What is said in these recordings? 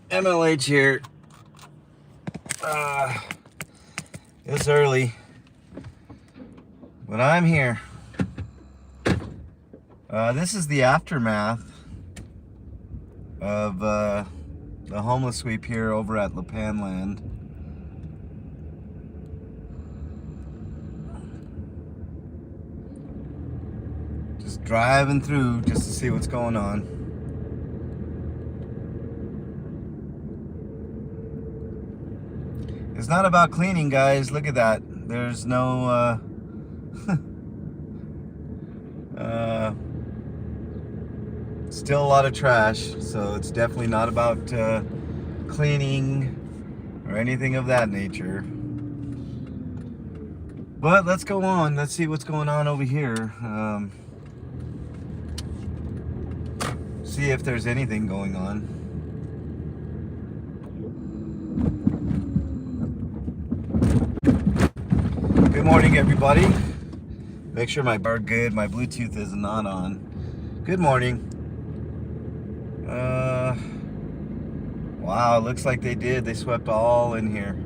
MLH here. It's early, but I'm here. This is the aftermath of the homeless sweep here over at Lipanland. Just driving through just to see what's going on. It's not about cleaning, guys. Look at that. There's no still a lot of trash, so it's definitely not about cleaning or anything of that nature. But let's go on. Let's see what's going on over here. See if there's anything going on. Good morning, everybody. Make sure my Bluetooth is not on. Good morning. Wow, looks like they did. They swept all in here.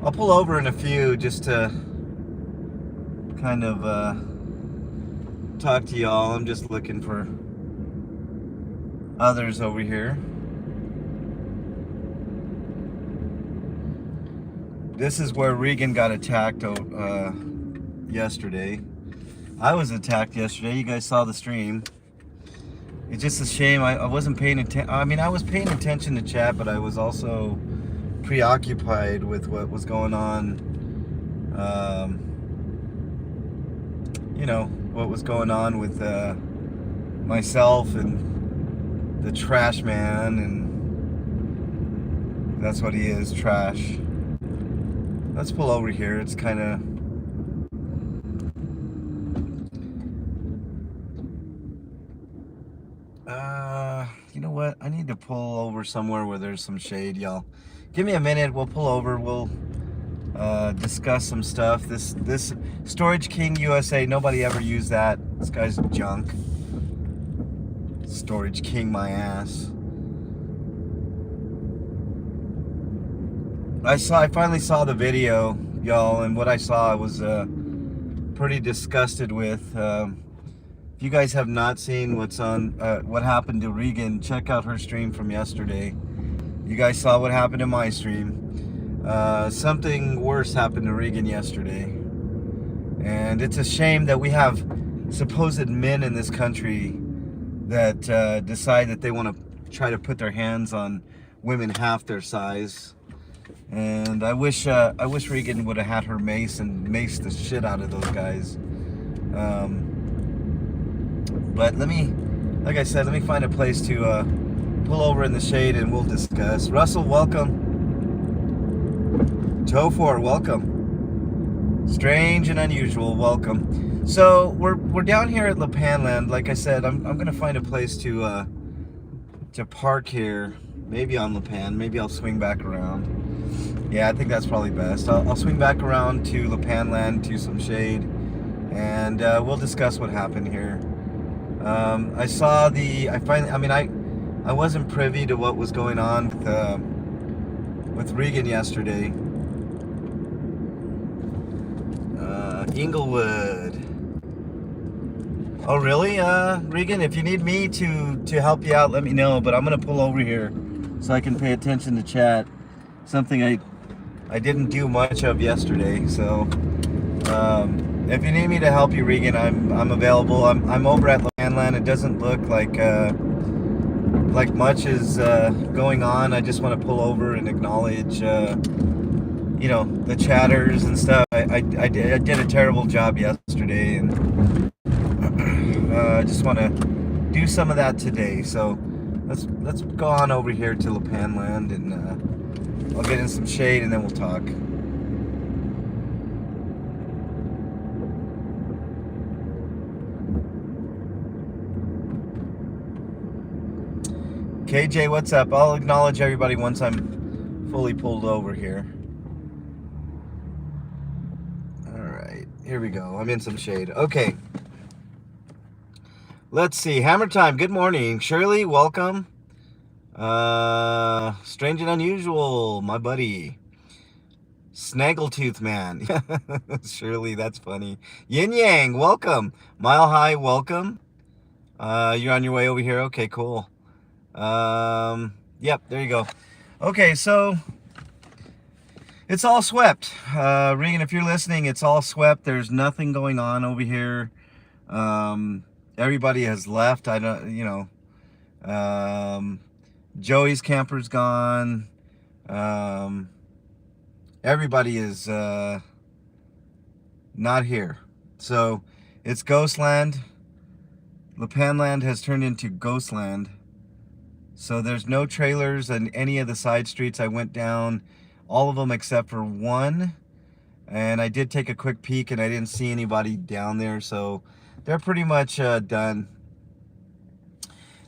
I'll pull over in a few just to kind of talk to y'all. I'm just looking for others over here. This is where Regan got attacked yesterday. I was attacked yesterday. You guys saw the stream. It's just a shame I wasn't paying attention. I mean, I was paying attention to chat, but I was also preoccupied with what was going on. You know, what was going on with myself and the trash man, and that's what he is, trash. Let's pull over here. It's kind of you know what? I need to pull over somewhere where there's some shade, y'all. Give me a minute. We'll pull over. We'll discuss some stuff. This Storage King USA, nobody ever used that. This guy's junk. Storage King my ass. I finally saw the video, y'all, and what I saw I was pretty disgusted with. If you guys have not seen what happened to Regan, check out her stream from yesterday. You guys saw what happened in my stream. Something worse happened to Regan yesterday. And it's a shame that we have supposed men in this country that decide that they want to try to put their hands on women half their size. And I wish Regan would have had her mace and maced the shit out of those guys. But like I said, let me find a place to pull over in the shade and we'll discuss. Russell, welcome. Tofor, welcome. Strange and unusual, welcome. So we're down here at Lipanland. Like I said, I'm gonna find a place to park here. Maybe on Lipan. Maybe I'll swing back around. Yeah, I think that's probably best. I'll swing back around to Lipanland to some shade, and we'll discuss what happened here. I wasn't privy to what was going on with Regan yesterday. Inglewood. Oh really, Regan? If you need me to help you out, let me know. But I'm gonna pull over here so I can pay attention to chat. Something I didn't do much of yesterday. So if you need me to help you, Regan, I'm available. I'm over at Lipanland. It doesn't look like much is going on. I just want to pull over and acknowledge you know, the chatters and stuff. I did a terrible job yesterday, and I just want to do some of that today. So let's go on over here to Lipanland, and I'll get in some shade and then we'll talk. KJ, what's up? I'll acknowledge everybody once I'm fully pulled over here. All right, here we go. I'm in some shade. Okay. Let's see. Hammer time. Good morning. Shirley, welcome. Strange and unusual, my buddy. Snaggletooth man. Shirley, that's funny. Yin Yang, welcome. Mile High, welcome. You're on your way over here. Okay, cool. Yep, there you go. Okay, so it's all swept. Regan, if you're listening, it's all swept. There's nothing going on over here. Everybody has left. I don't, you know, Joey's camper's gone. Everybody is not here. So it's Ghostland. Lapanland has turned into Ghostland. So there's no trailers on any of the side streets. I went down all of them except for one. And I did take a quick peek and I didn't see anybody down there. So they're pretty much done.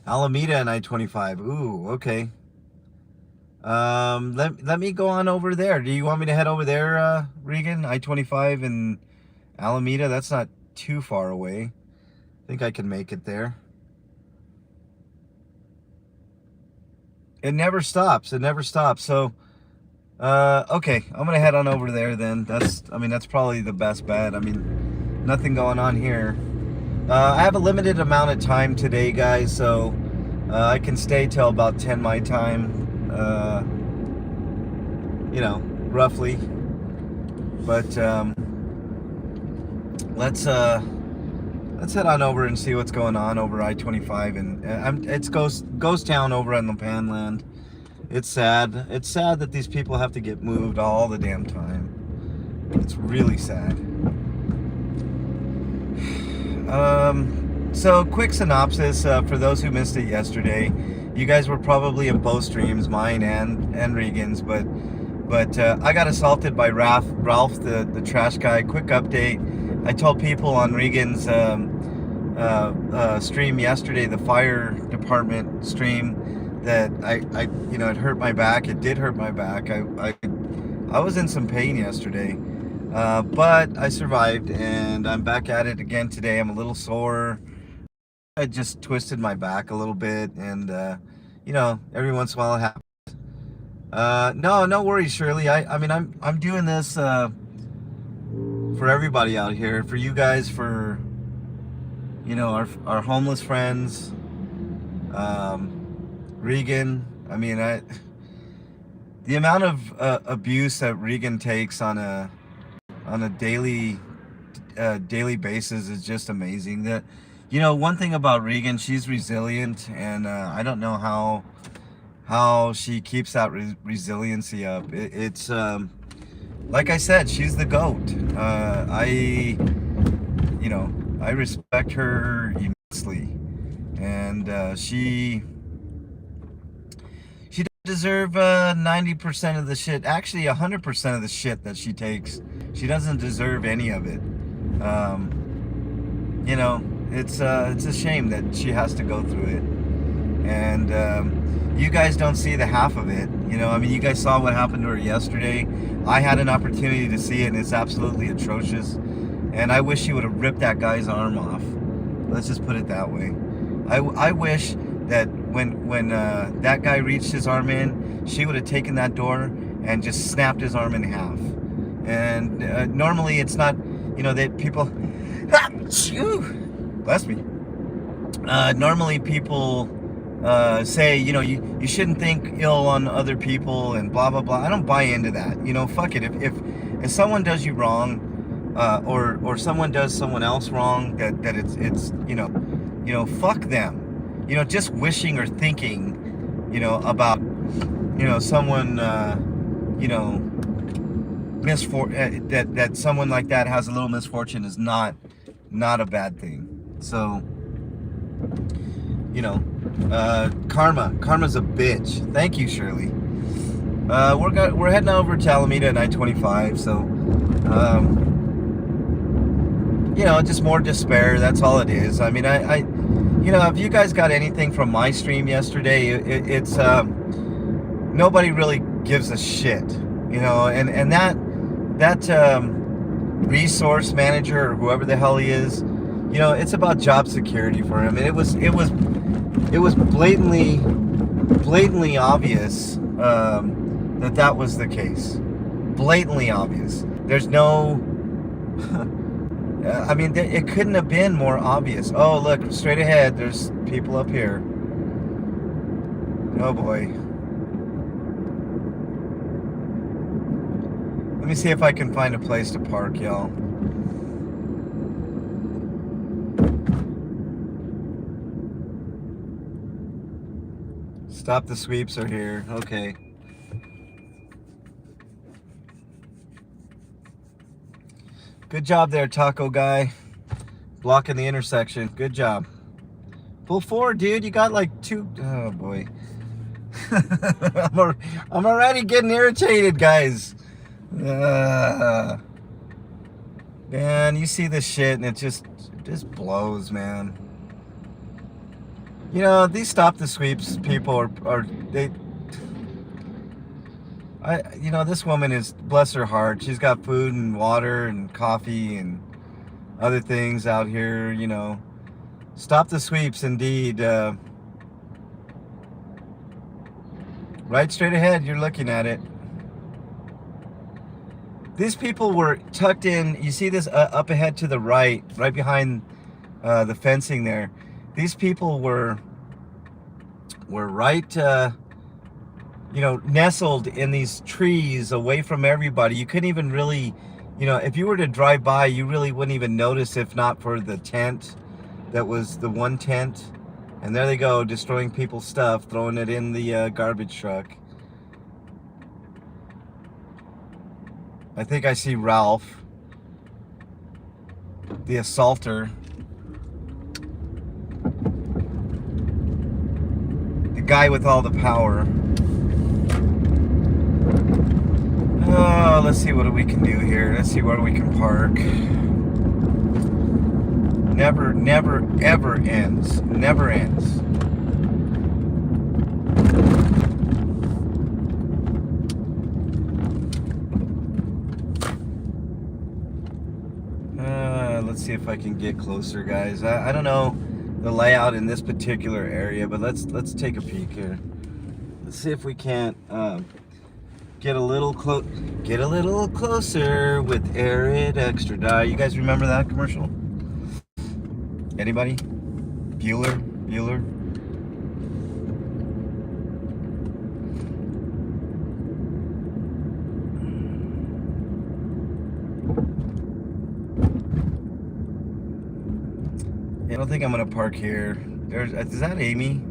Alameda and I-25. Ooh, okay. Let me go on over there. Do you want me to head over there, Regan? I-25 and Alameda? That's not too far away. I think I can make it there. It never stops. It never stops. So, okay, I'm gonna head on over there then. That's probably the best bet. I mean, nothing going on here. I have a limited amount of time today, guys, so I can stay till about 10 my time. You know, roughly. But let's head on over and see what's going on over I-25, and it's ghost town over on Lapanland. It's sad. It's sad that these people have to get moved all the damn time. It's really sad. So quick synopsis for those who missed it yesterday. You guys were probably in both streams, mine and Regan's, but I got assaulted by Ralph, the trash guy. Quick update. I told people on Regan's stream yesterday, the fire department stream, that I you know, it hurt my back. It did hurt my back. I was in some pain yesterday, but I survived, and I'm back at it again today. I'm a little sore. I just twisted my back a little bit, and you know, every once in a while it happens. No worries, Shirley. I mean, I'm doing this for everybody out here, for you guys, for, you know, our homeless friends, Regan. I mean, the amount of abuse that Regan takes on a daily basis is just amazing. That, you know, one thing about Regan, she's resilient, and I don't know how she keeps that resiliency up. It's like I said, she's the GOAT. You know, I respect her immensely, and she doesn't deserve 90% of the shit. Actually, 100% of the shit that she takes. She doesn't deserve any of it. You know, it's a shame that she has to go through it, and you guys don't see the half of it. You know, I mean, you guys saw what happened to her yesterday. I had an opportunity to see it, and it's absolutely atrocious. And I wish she would have ripped that guy's arm off. Let's just put it that way. I wish that when that guy reached his arm in, she would have taken that door and just snapped his arm in half. And normally it's not, you know, that people, bless me. Normally people say, you know, you shouldn't think ill on other people and blah blah blah. I don't buy into that. You know, fuck it. If someone does you wrong, or someone does someone else wrong, that it's you know, fuck them. You know, just wishing or thinking, you know, about, you know, someone, you know, that someone like that has a little misfortune is not a bad thing. So, you know, karma's a bitch. Thank you, Shirley. We're heading over to Alameda and I-25, so you know, just more despair. That's all it is. I mean, you know, if you guys got anything from my stream yesterday, it's nobody really gives a shit, you know, and that resource manager or whoever the hell he is, you know, it's about job security for him, and it was blatantly obvious that was the case. Blatantly obvious. There's no I mean, it couldn't have been more obvious. Oh, look, straight ahead, there's people up here. Oh boy. Let me see if I can find a place to park, y'all. Stop the sweeps are here. Okay. Good job there, taco guy. Blocking the intersection. Good job. Pull forward, dude. You got like two. Oh boy. I'm already getting irritated, guys. Man, you see this shit and it just blows, man. You know, these stop the sweeps people are they. You know, this woman is, bless her heart, she's got food and water and coffee and other things out here, you know. Stop the sweeps, indeed. Right straight ahead, you're looking at it. These people were tucked in, you see this up ahead to the right behind the fencing there. These people were right... you know, nestled in these trees away from everybody. You couldn't even really, you know, if you were to drive by, you really wouldn't even notice if not for the tent that was the one tent. And there they go, destroying people's stuff, throwing it in the garbage truck. I think I see Ralph, the assaulter. The guy with all the power. Oh, let's see what we can do here. Let's see where we can park. Never, ever ends. Never ends. Let's see if I can get closer, guys. I don't know the layout in this particular area, but let's take a peek here. Let's see if we can't get a little closer with Arid Extra Dye. You guys remember that commercial? Anybody? Bueller? I don't think I'm gonna park here. Is that Amy?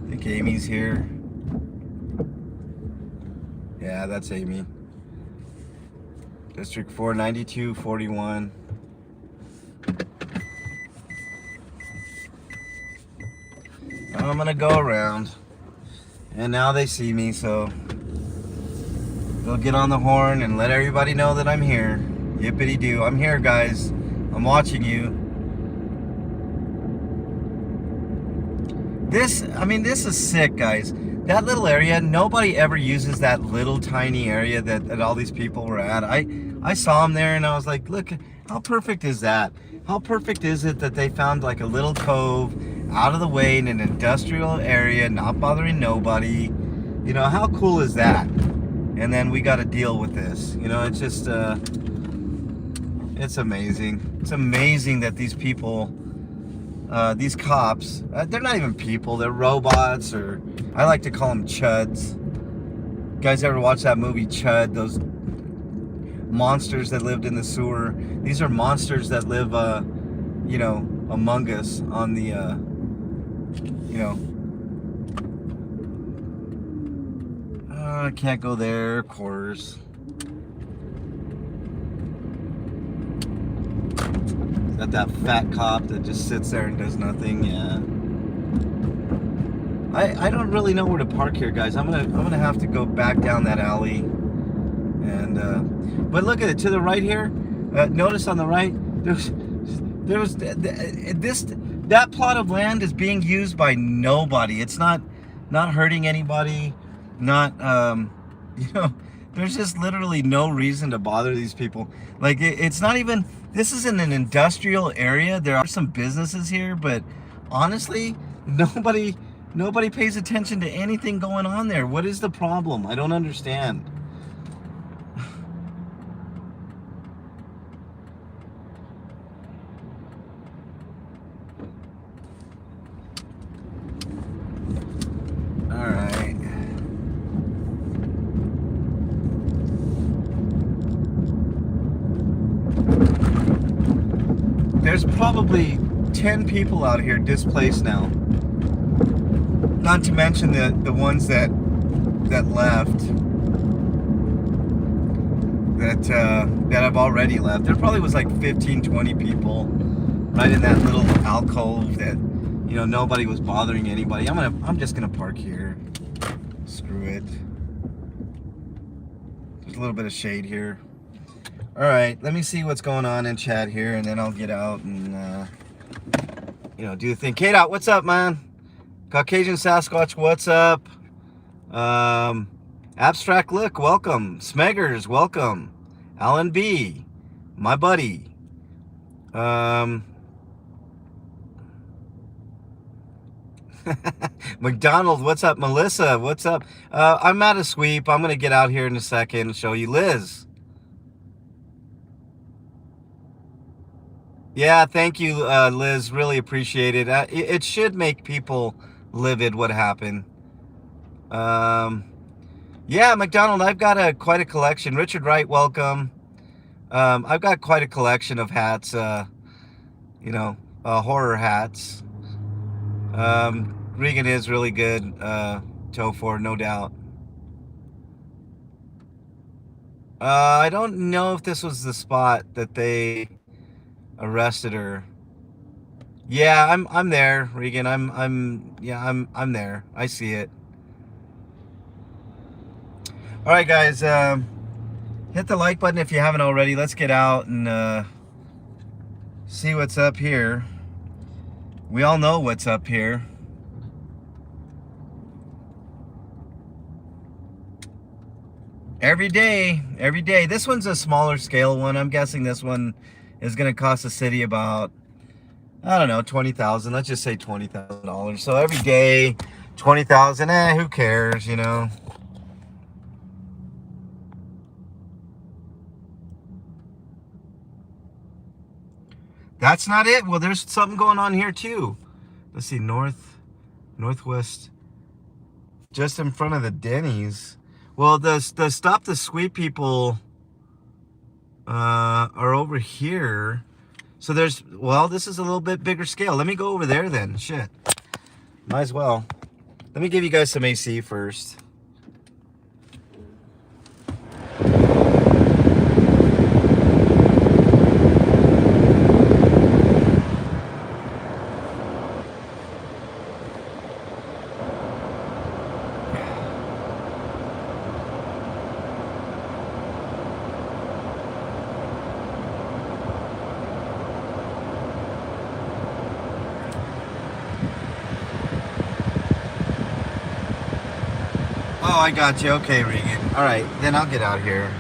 I think Amy's here. Yeah, that's Amy. District 49241. I'm gonna go around. And now they see me, so they'll get on the horn and let everybody know that I'm here. Yippity doo. I'm here, guys. I'm watching you. This is sick, guys. That little area, nobody ever uses that little tiny area that all these people were at. I saw them there and I was like, look, how perfect is that? How perfect is it that they found like a little cove out of the way in an industrial area, not bothering nobody? You know, how cool is that? And then we got to deal with this. You know, it's just, it's amazing. It's amazing that these people, these cops, they're not even people, they're robots, or I like to call them chuds. You guys ever watch that movie Chud? Those monsters that lived in the sewer. These are monsters that live, you know, among us on the, you know. I can't go there, of course. Got that fat cop that just sits there and does nothing. Yeah. I don't really know where to park here, guys. I'm gonna have to go back down that alley. And but look at it to the right here. Notice on the right, there was this. that plot of land is being used by nobody. It's not hurting anybody. Not you know, there's just literally no reason to bother these people. Like it's not even. This is in an industrial area. There are some businesses here, but honestly, nobody pays attention to anything going on there. What is the problem? I don't understand. All right. There's probably 10 people out here displaced now. Not to mention the ones that left, that have already left. There probably was like 15, 20 people right in that little alcove that, you know, nobody was bothering anybody. I'm just gonna park here. Screw it. There's a little bit of shade here. All right, let me see what's going on in chat here, and then I'll get out and you know, do the thing. K-Dot, what's up, man? Caucasian Sasquatch, what's up? Abstract Look, welcome. Smeggers, welcome. Alan B, my buddy. McDonald, what's up? Melissa, what's up? I'm at a sweep. I'm gonna get out here in a second and show you. Liz. Yeah, thank you, Liz. Really appreciate it. It should make people livid what happened. Yeah, McDonald, I've got quite a collection. Richard Wright, welcome. I've got quite a collection of hats, you know, horror hats. Regan is really good, Tofor, no doubt. I don't know if this was the spot that they arrested her. Yeah, I'm there, Regan. I'm there. I see it. All right, guys, hit the like button if you haven't already. Let's get out and see what's up here. We all know what's up here. Every day. This one's a smaller scale one. I'm guessing this one is going to cost the city about, I don't know, $20,000. Let's just say $20,000. So every day, $20,000. Who cares, you know? That's not it. Well, there's something going on here too. Let's see, northwest, just in front of the Denny's. Well, the Stop the Sweep people are over here. So there's, well, this is a little bit bigger scale. Let me go over there then. Shit. Might as well. Let me give you guys some AC first. Oh, I got you. Okay, Regan. All right, then I'll get out here.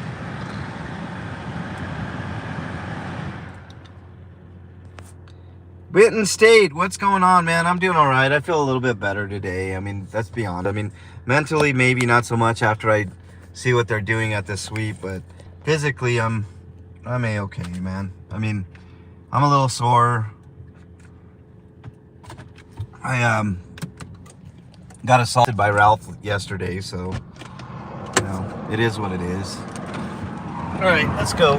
Benton State, what's going on, man? I'm doing all right. I feel a little bit better today. I mean, that's beyond. I mean, mentally, maybe not so much after I see what they're doing at the sweep, but physically, I'm A-okay, man. I mean, I'm a little sore. I got assaulted by Ralph yesterday, so, you know, it is what it is. All right, let's go.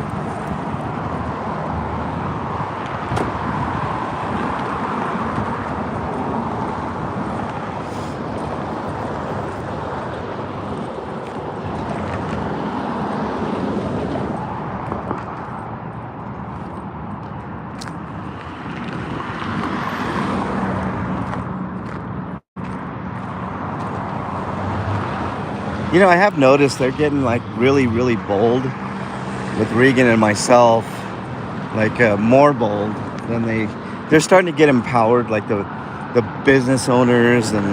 You know, I have noticed they're getting like really, really bold with Regan and myself, like more bold than they they're starting to get empowered, like the business owners, and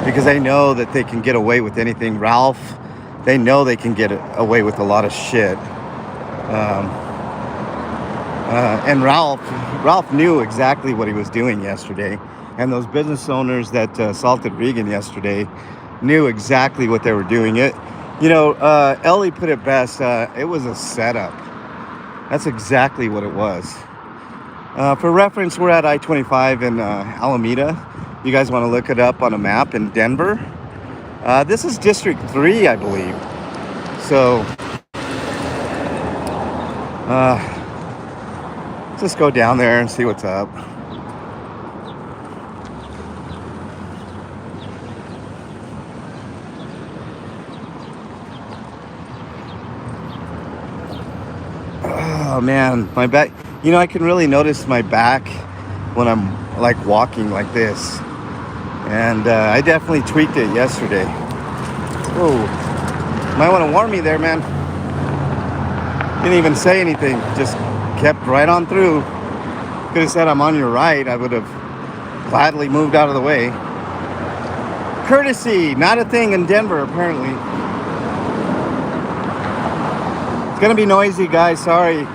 because they know that they can get away with anything. Ralph, they know they can get away with a lot of shit. And Ralph knew exactly what he was doing yesterday, and those business owners that assaulted Regan yesterday knew exactly what they were doing. Ellie put it best. It was a setup. That's exactly what it was. For reference, we're at I-25 in Alameda. You guys want to look it up on a map in Denver. This is District 3, I believe. So, let's just go down there and see what's up. Oh man, my back. I can really notice my back when I'm like walking like this. And I definitely tweaked it yesterday. Oh, might want to warn me there, man. Didn't even say anything, just kept right on through. Could have said I'm on your right. I would have gladly moved out of the way. Courtesy, not a thing in Denver, apparently. It's gonna be noisy, guys, sorry.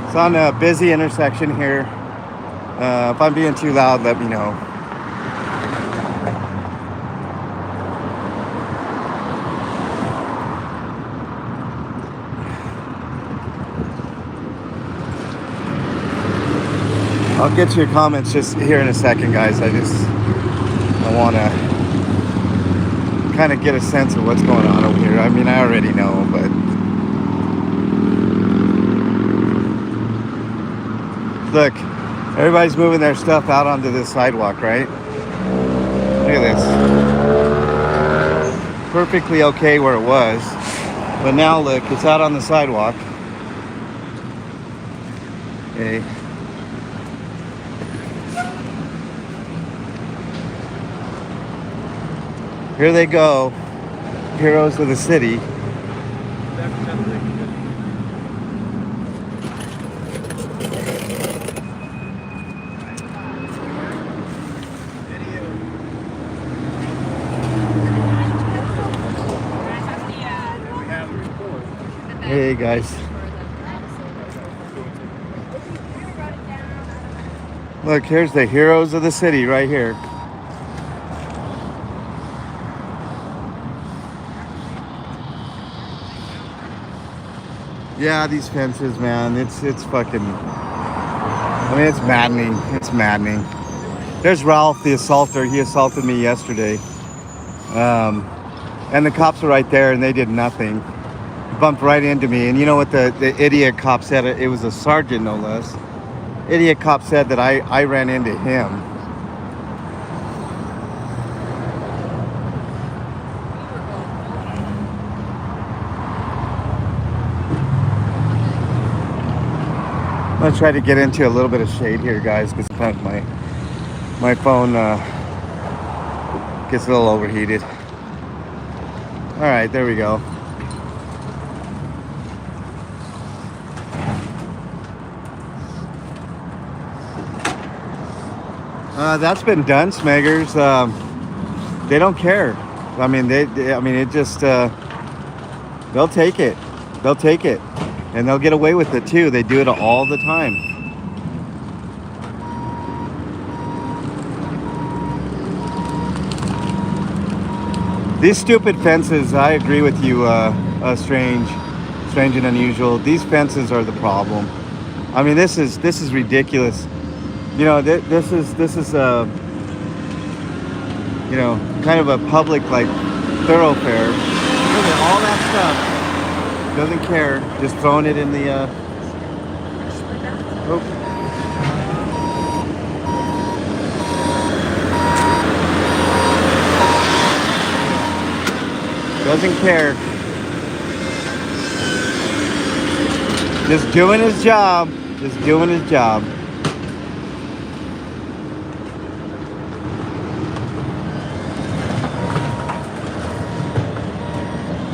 It's on a busy intersection here. If I'm being too loud, let me know. I'll get to your comments just here in a second, guys. I want to kind of get a sense of what's going on over here. I mean, I already know, but look, everybody's moving their stuff out onto this sidewalk, right? Look at this. Perfectly okay where it was, but now look, it's out on the sidewalk. Okay. Here they go, heroes of the city. Hey guys. Look, here's the heroes of the city right here. Yeah, these fences, man, it's fucking, I mean, it's maddening. It's maddening. There's Ralph, the assaulter. He assaulted me yesterday. And the cops were right there and they did nothing. Bumped right into me. And you know what the idiot cop said? It was a sergeant, no less. Idiot cop said that I ran into him. I'm gonna try to get into a little bit of shade here, guys, because my phone gets a little overheated. All right, there we go. That's been done, Smeggers. They don't care. I mean, it just, they'll take it. They'll take it. And they'll get away with it too. They do it all the time. These stupid fences, I agree with you, Strange and Unusual. These fences are the problem. I mean, this is ridiculous. You know, this is kind of a public, like, thoroughfare. Look at all that stuff. Doesn't care, just throwing it in the doesn't care. Just doing his job. Just doing his job.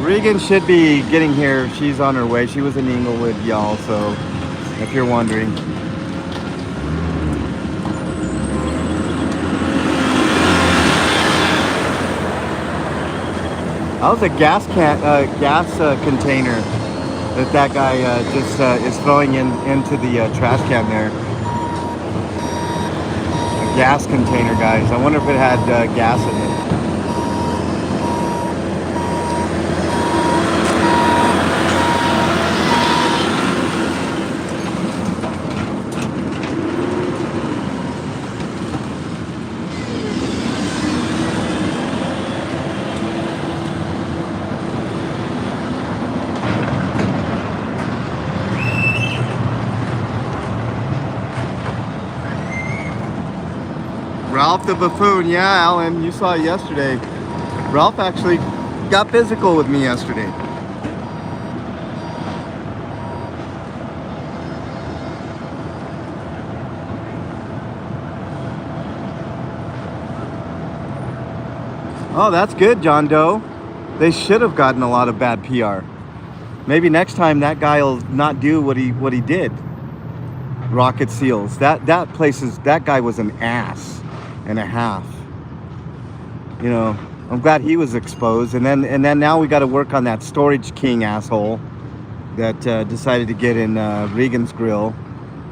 Regan should be getting here. She's on her way. She was in Inglewood, y'all, so if you're wondering. That was a gas container that guy just is throwing into the trash can there. A gas container, guys. I wonder if it had gas in it. Ralph the Buffoon, yeah, Alan, you saw it yesterday. Ralph actually got physical with me yesterday. Oh, that's good, John Doe. They should have gotten a lot of bad PR. Maybe next time that guy will not do what he did. Rocket Seals. That guy was an ass and a half. You know, I'm glad he was exposed. And then now we got to work on that Storage King asshole that decided to get in Regan's grill.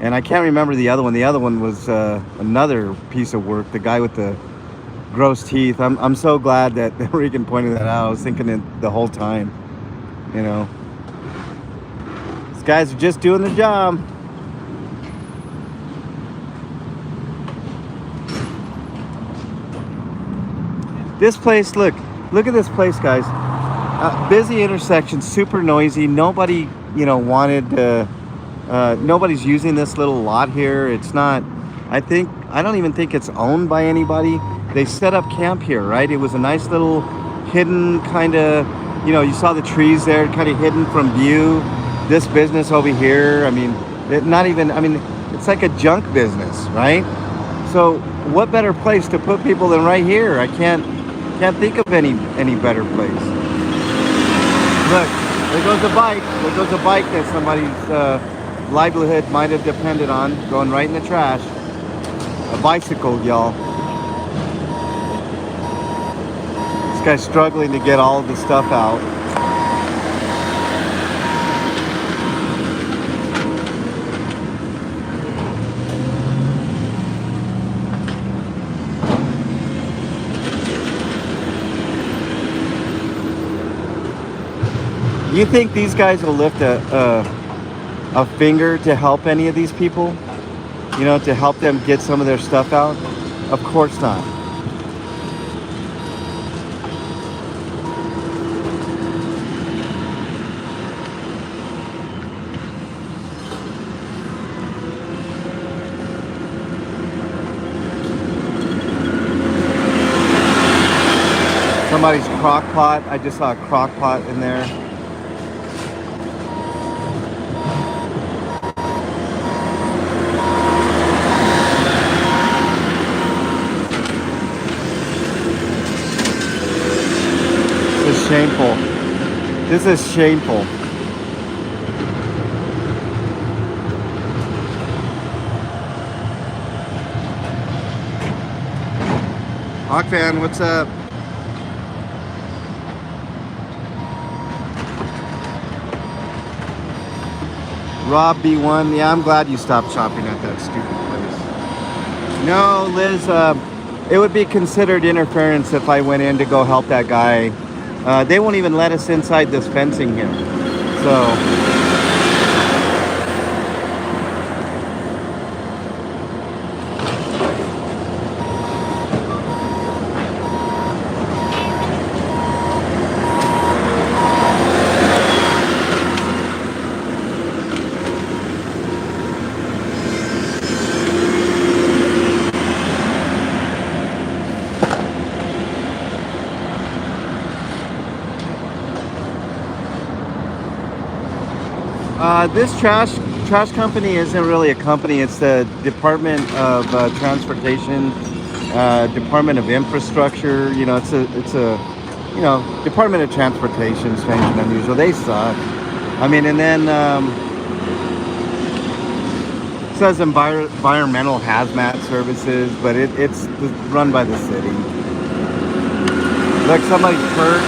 And I can't remember the other one. The other one was another piece of work. The guy with the gross teeth. I'm so glad that Regan pointed that out. I was thinking it the whole time. You know, these guys are just doing their job. This place, look at this place, guys. Busy intersection, super noisy. Nobody, you know, wanted to. Nobody's using this little lot here. It's not. I don't even think it's owned by anybody. They set up camp here, right? It was a nice little hidden kind of. You know, you saw the trees there, kind of hidden from view. This business over here. I mean, it's like a junk business, right? So, what better place to put people than right here? I can't think of any better place. Look, there goes a bike. There goes a bike that somebody's livelihood might have depended on, going right in the trash. A bicycle, y'all. This guy's struggling to get all of the stuff out. You think these guys will lift a finger to help any of these people? You know, to help them get some of their stuff out? Of course not. Somebody's crock pot. I just saw a crock pot in there. Shameful. This is shameful. Hawkfan, what's up? Rob B1, yeah, I'm glad you stopped shopping at that stupid place. No, Liz, it would be considered interference if I went in to go help that guy. They won't even let us inside this fencing here. So. This trash company isn't really a company. It's the Department of Transportation, Department of Infrastructure. You know, it's a you know, Department of Transportation. Strange and unusual. They suck. I mean, and then it says environmental hazmat services, but it's run by the city. Like somebody's hurt.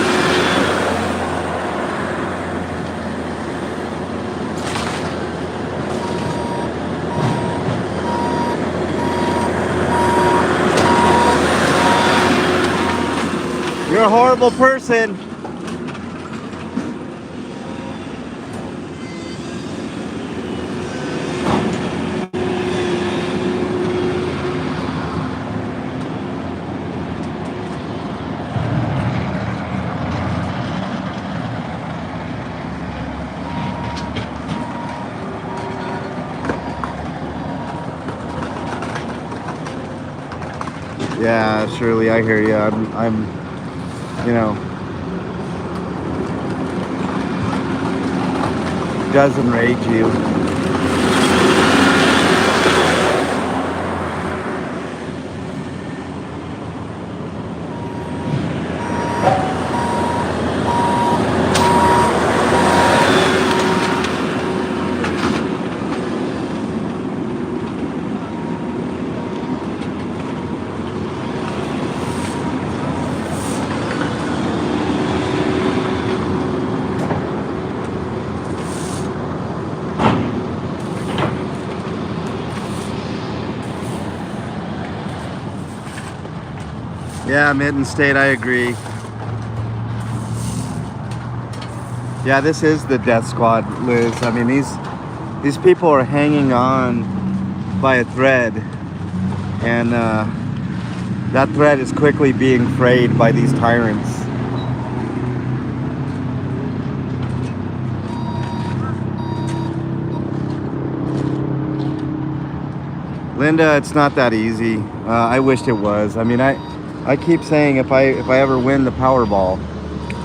You're a horrible person. Yeah, Shirley, I hear you. I'm, you know, does enrage you. Yeah, Mitten State, I agree. Yeah, this is the death squad, Liz. I mean, these people are hanging on by a thread, and that thread is quickly being frayed by these tyrants. Linda, it's not that easy. I wished it was. I mean, I keep saying if I ever win the Powerball,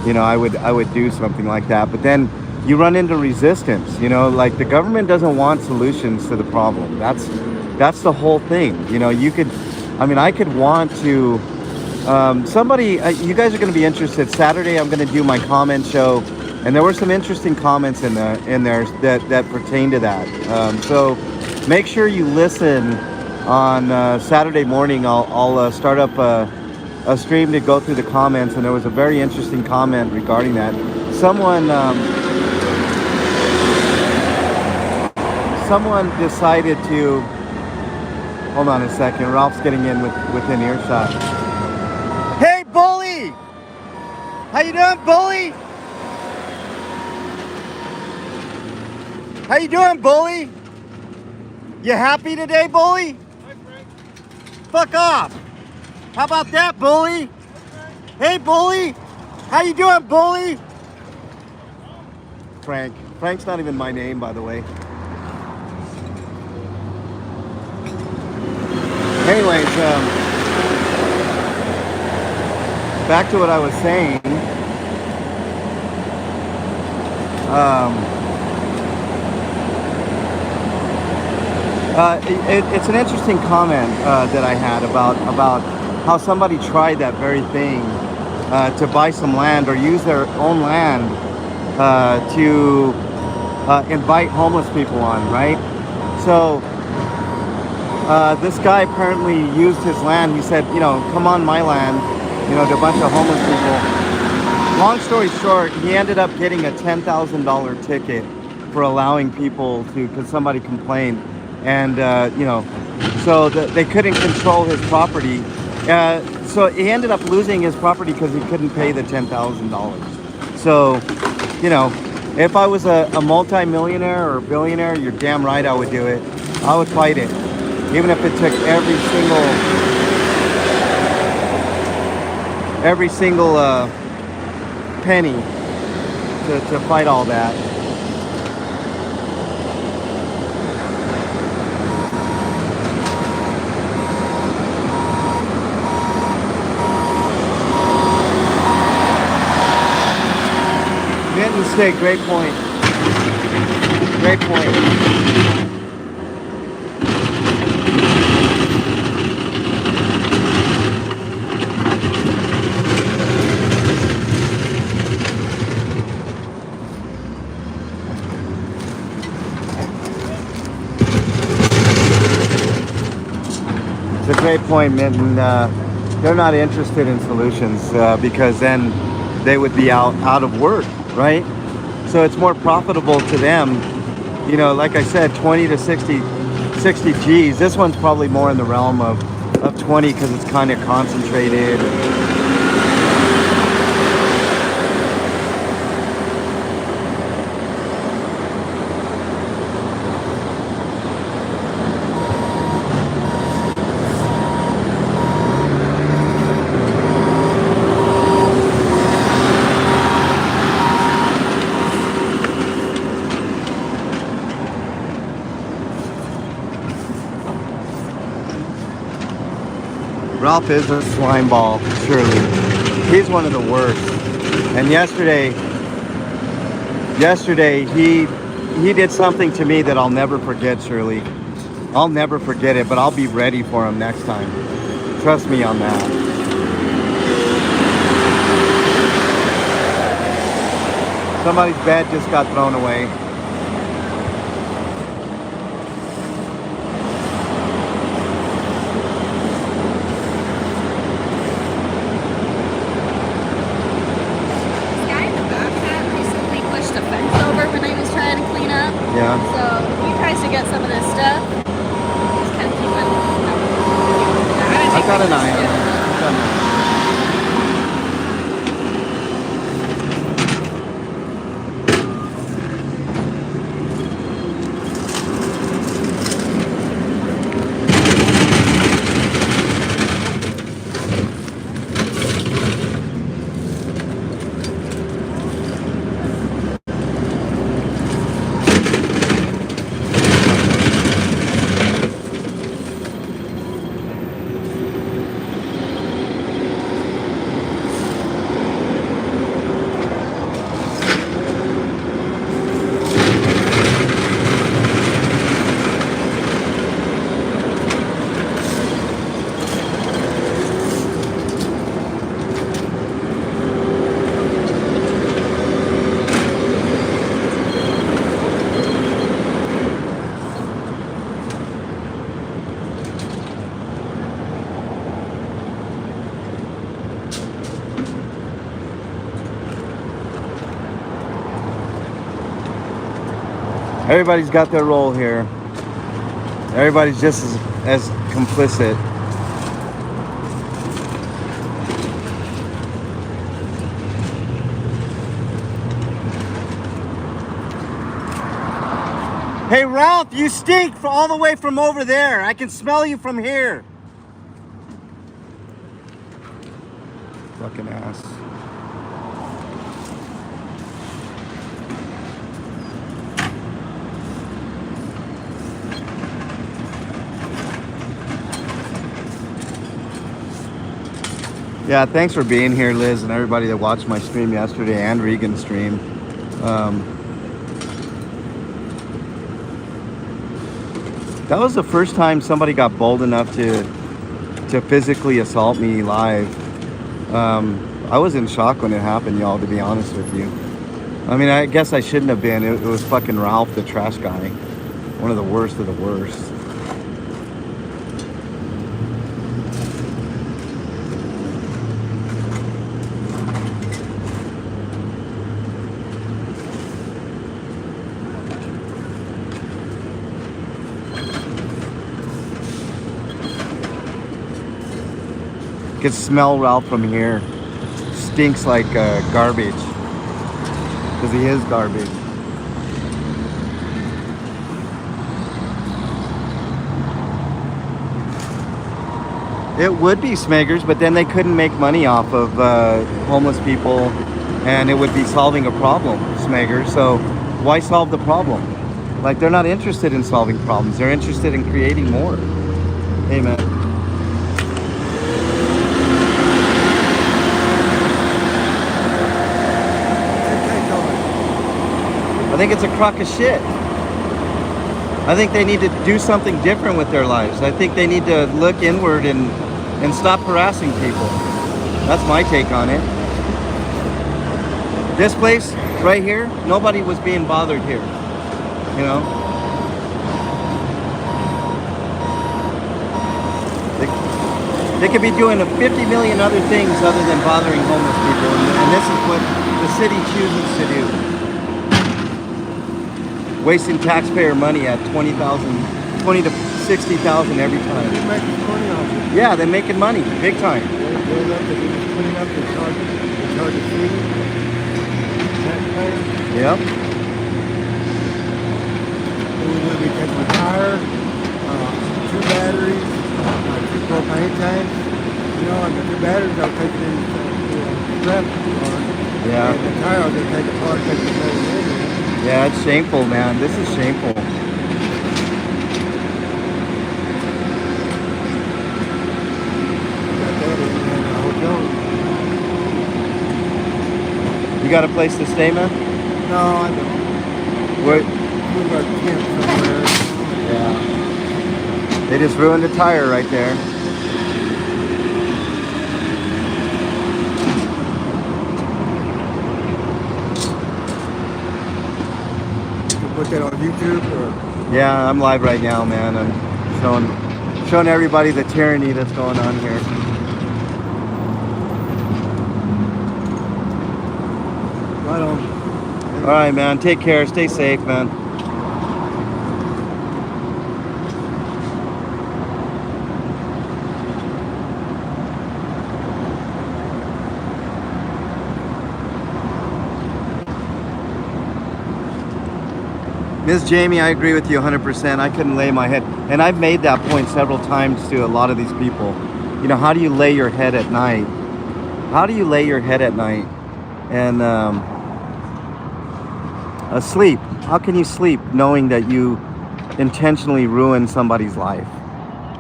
you know, I would do something like that. But then you run into resistance. You know, like the government doesn't want solutions to the problem. That's the whole thing. You know, you could, I mean, I could want to. Somebody, you guys are going to be interested. Saturday, I'm going to do my comment show, and there were some interesting comments in there that pertain to that. So make sure you listen on Saturday morning. I'll start up a stream to go through the comments, and there was a very interesting comment regarding that. Someone decided to. Hold on a second. Ralph's getting in within earshot. Hey, bully! How you doing, bully? How you doing, bully? You happy today, bully? Hi, Frank. Fuck off! How about that, bully? Hey, bully! How you doing, bully? Frank. Frank's not even my name, by the way. Anyways, back to what I was saying. It's an interesting comment that I had about how somebody tried that very thing to buy some land or use their own land to invite homeless people on, right? So this guy apparently used his land. He said, you know, come on my land, you know, to a bunch of homeless people. Long story short, he ended up getting a $10,000 ticket for allowing people to, because somebody complained. And, you know, so they couldn't control his property. So he ended up losing his property because he couldn't pay the $10,000. So, you know, if I was a multi-millionaire or billionaire, you're damn right I would do it. I would fight it. Even if it took every single penny to fight all that. Mitten State, great point. Great point. It's a great point, Mitten. They're not interested in solutions because then they would be out of work, right? So it's more profitable to them. You know, like I said, 20 to 60 G's. This one's probably more in the realm of 20 because it's kind of concentrated. Ralph is a slime ball, surely. He's one of the worst. And yesterday he did something to me that I'll never forget, Shirley. I'll never forget it, but I'll be ready for him next time. Trust me on that. Somebody's bed just got thrown away. Yeah. So he tries to get some of this stuff. Just kind of keeping. I've got an eye on him. Everybody's got their role here. Everybody's just as complicit. Hey Ralph, you stink all the way from over there. I can smell you from here. Fucking ass. Yeah, thanks for being here, Liz, and everybody that watched my stream yesterday and Regan's stream. That was the first time somebody got bold enough to physically assault me live. I was in shock when it happened, y'all, to be honest with you. I mean, I guess I shouldn't have been. It was fucking Ralph, the trash guy. One of the worst of the worst. Can smell Ralph from here. Stinks like garbage. Because he is garbage. It would be Smeggers, but then they couldn't make money off of homeless people, and it would be solving a problem, Smeggers. So why solve the problem? Like, they're not interested in solving problems. They're interested in creating more. Hey, man. I think it's a crock of shit. I think they need to do something different with their lives. I think they need to look inward and stop harassing people. That's my take on it. This place right here, nobody was being bothered here. You know? They could be doing 50 million other things other than bothering homeless people. And this is what the city chooses to do. Wasting taxpayer money at $20,000 to $60,000 every time. They're making money off it. Yeah, they're making money, big time. They're putting up the charge of fee, taxpayer. Yep. When we take my tire, 2 batteries, 2 propane tanks, you know, and the 2 batteries I'll take it in the scrap yard. Yeah. And the tire I'll just take it apart, take the battery in. Yeah, it's shameful, man. This is shameful. You got a place to stay, man? No, I don't. Where? We've got tent somewhere. Yeah. They just ruined the tire right there. You put that on YouTube or? Yeah, I'm live right now, man. I'm showing everybody the tyranny that's going on here. Right on. All right, man. Take care. Stay safe, man. Ms. Jamie, I agree with you 100%. I couldn't lay my head. And I've made that point several times to a lot of these people. You know, how do you lay your head at night? How do you lay your head at night? And asleep. How can you sleep knowing that you intentionally ruin somebody's life?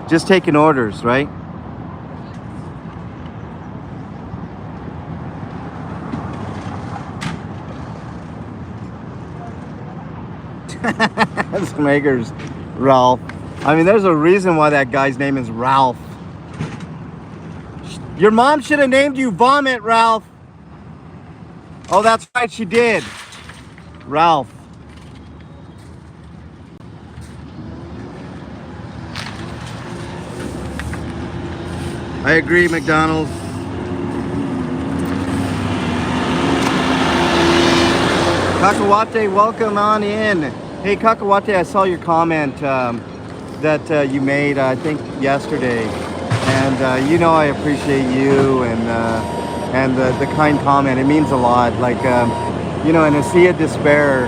Just taking orders, right? Smagers, Ralph. I mean, there's a reason why that guy's name is Ralph. Your mom should have named you Vomit, Ralph. Oh, that's right, she did. Ralph. I agree, McDonald's. Kakawate, welcome on in. Hey, Kakawate, I saw your comment that you made, I think, yesterday. And you know I appreciate you and the kind comment. It means a lot. Like, you know, in a sea of despair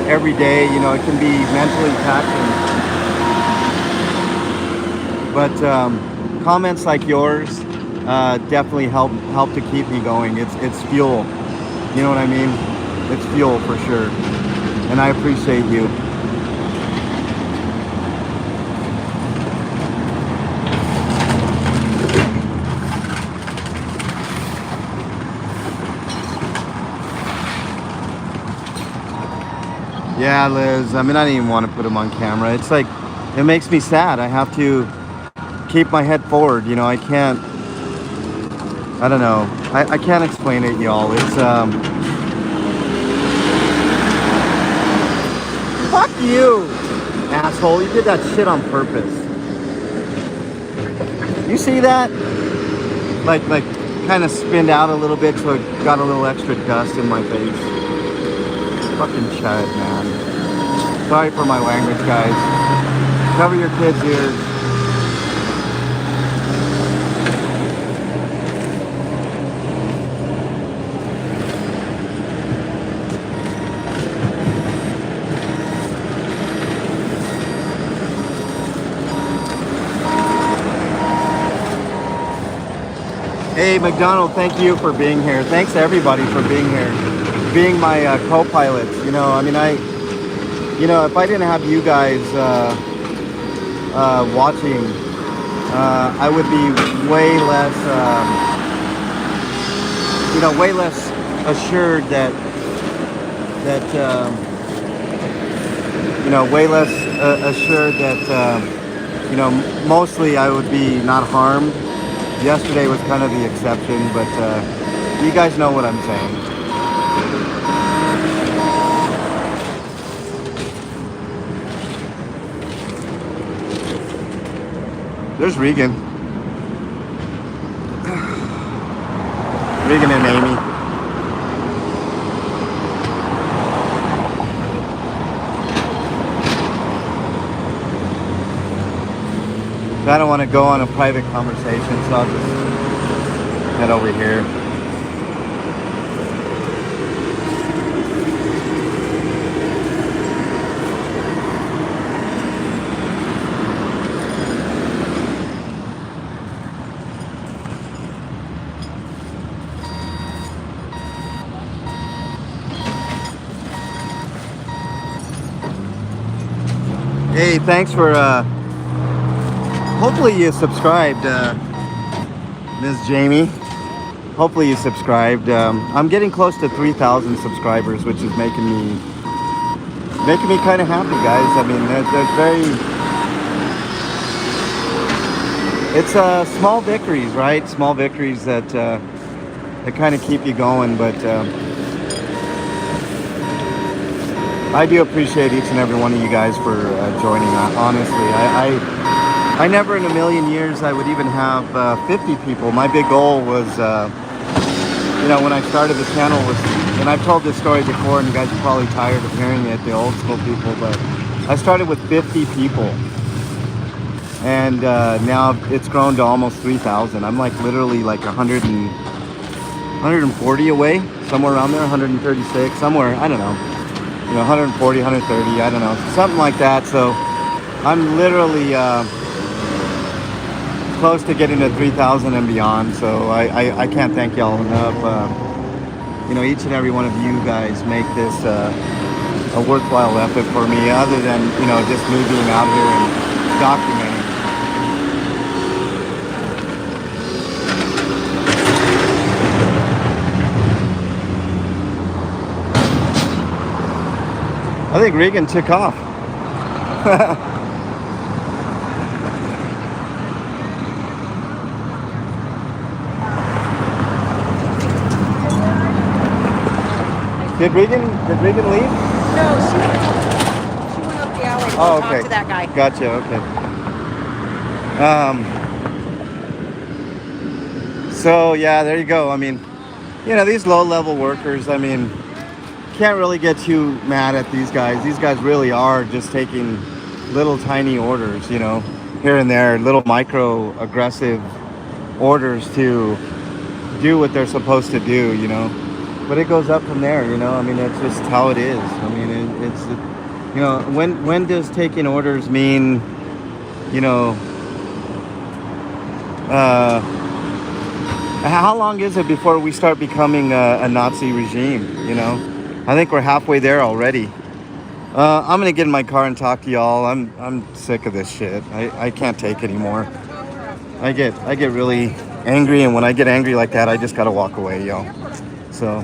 every day, you know, it can be mentally taxing. But comments like yours definitely help to keep me going. It's fuel. You know what I mean? It's fuel for sure. And I appreciate you. Yeah, Liz. I mean, I didn't even want to put him on camera. It's like, it makes me sad. I have to keep my head forward. You know, I can't, I don't know. I can't explain it, y'all. It's, fuck you, asshole. You did that shit on purpose. You see that? Like kind of spinned out a little bit so it got a little extra dust in my face. Fucking chud, man. Sorry for my language, guys. Cover your kids' ears. Hey, McDonald, thank you for being here. Thanks to everybody for being here, being my co-pilots. You know, I mean, if I didn't have you guys watching, I would be way less, way less assured that, mostly I would be not harmed. Yesterday was kind of the exception, but you guys know what I'm saying. There's Regan. Regan and Amy. I don't want to go on a private conversation, so I'll just head over here. Hey, thanks for hopefully you subscribed, Ms. Jamie. hopefully you subscribed. I'm getting close to 3,000 subscribers, which is making me kind of happy, guys. I mean, they're very. It's small victories, right? Small victories that kind of keep you going. But I do appreciate each and every one of you guys for joining. Honestly, I never in a million years I would even have 50 people. My big goal was, when I started the channel was, and I've told this story before, and you guys are probably tired of hearing it, the old school people, but I started with 50 people. And now it's grown to almost 3,000. I'm like literally like 140 away, somewhere around there, 136, somewhere, I don't know. 140, 130, I don't know, something like that. So I'm literally close to getting to 3,000 and beyond. So I can't thank y'all enough. Each and every one of you guys make this a worthwhile effort for me, other than, just me being out here and documenting. I think Regan took off. Did Regan leave? No, she went up the alley to Oh, talk okay. to that guy. Gotcha. Okay. So yeah, there you go. I mean, these low-level workers. I mean, can't really get too mad at these guys. These guys really are just taking little tiny orders, here and there, little micro aggressive orders to do what they're supposed to do, But it goes up from there, I mean, it's just how it is. I mean, it's when does taking orders mean, how long is it before we start becoming a Nazi regime, I think we're halfway there already. I'm gonna get in my car and talk to y'all. I'm sick of this shit. I can't take anymore. I get really angry, and when I get angry like that, I just gotta walk away, y'all. So.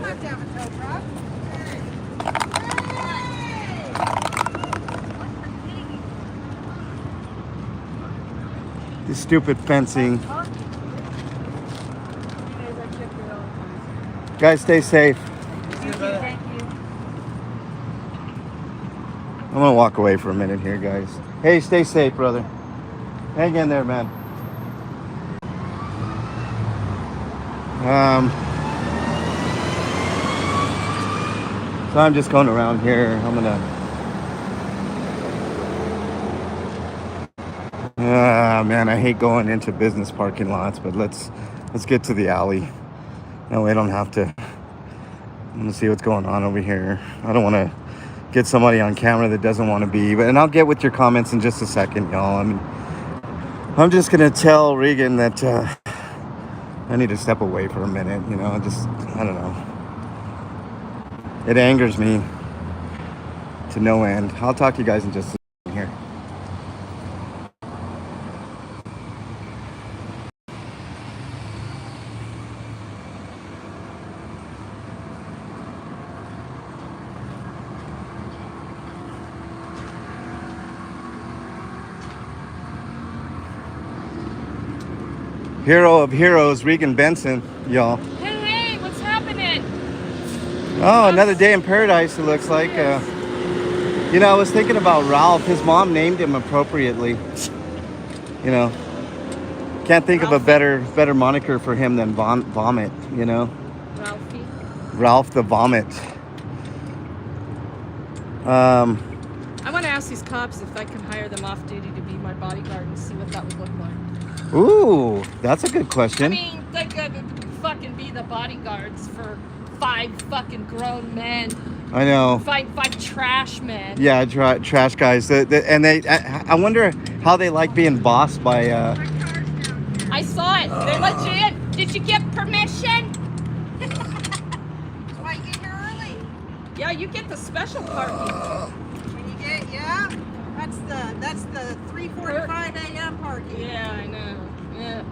This stupid fencing. Guys, stay safe. Thank you. I'm gonna walk away for a minute here, guys. Hey, stay safe, brother. Hang in there, man. So I'm just going around here. I'm gonna. Man, I hate going into business parking lots, but let's get to the alley. No, we don't have to. I'm gonna see what's going on over here. I don't want to get somebody on camera that doesn't want to be, and I'll get with your comments in just a second, y'all. I'm just gonna tell Regan that I need to step away for a minute. I don't know. It angers me to no end. I'll talk to you guys in just a second here. Hero of heroes, Regan Benson, y'all. Hey, what's happening? Oh, another day in paradise, it looks like. I was thinking about Ralph. His mom named him appropriately. Can't think of a better moniker for him than Vomit, Ralphie. Ralph the Vomit. I want to ask these cops if I can hire them off duty to be my bodyguard and see what that would look like. Ooh, that's a good question. I mean, they could fucking be the bodyguards for 5 fucking grown men. I know. 5 trash men. Yeah, trash guys. And I wonder how they like being bossed by. I saw it. They're legit. Did you get permission? Why you get here early? Yeah, you get the special parking. When you get, yeah, that's the 3:45 a.m. parking. Yeah, I know. Yeah.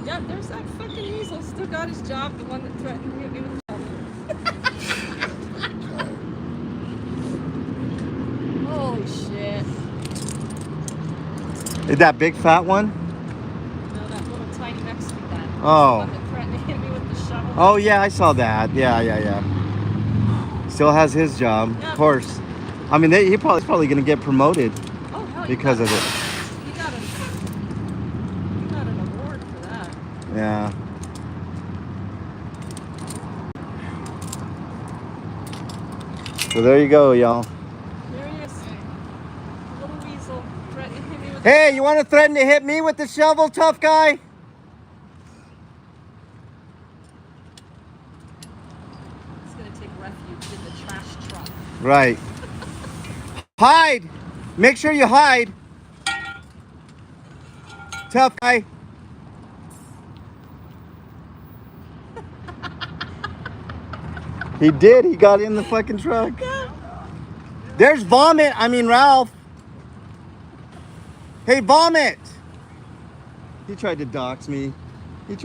Yeah, there's that fucking weasel. Still got his job. The one that threatened to hit me with the shovel. Holy shit. Is that big fat one? No, that little tiny Mexican guy. Oh. The one that threatened to hit me with the shovel. Oh yeah, I saw that. Yeah. Still has his job, Yeah. of course. I mean, he's probably gonna get promoted Oh, hell, because of it. he got an award for that. Yeah. So there you go, y'all. There he is. Little weasel threatening to hit me with Hey, you want to threaten to hit me with the shovel, tough guy? He's gonna take refuge in the trash truck. Right. Hide. Make sure you hide. Tough guy. He did. He got in the fucking truck. There's Vomit. I mean, Ralph. Hey, Vomit. He tried to dox me. He's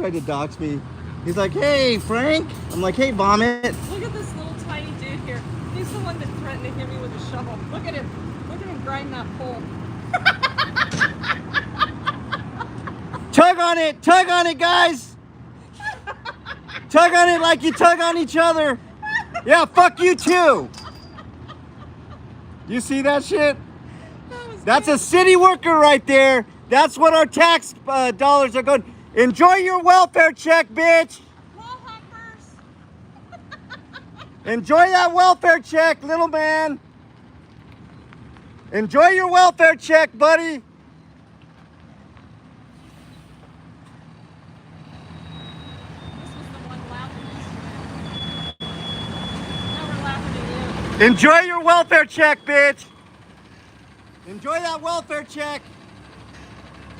like, hey, Frank. I'm like, hey, Vomit. Look at this little tiny dude here. He's the one that threatened to hit me with a shovel. Look at him. Look at him grind that pole. Tug on it, guys. Tug on it like you tug on each other. Yeah, fuck you too. You see that shit? That's a city worker right there. That's what our tax dollars are going. Enjoy your welfare check, bitch. Wall hoppers. Enjoy that welfare check, little man. Enjoy your welfare check, buddy. This was the one laughing at you. Now we're laughing at you. Enjoy your welfare check, bitch. Enjoy that welfare check.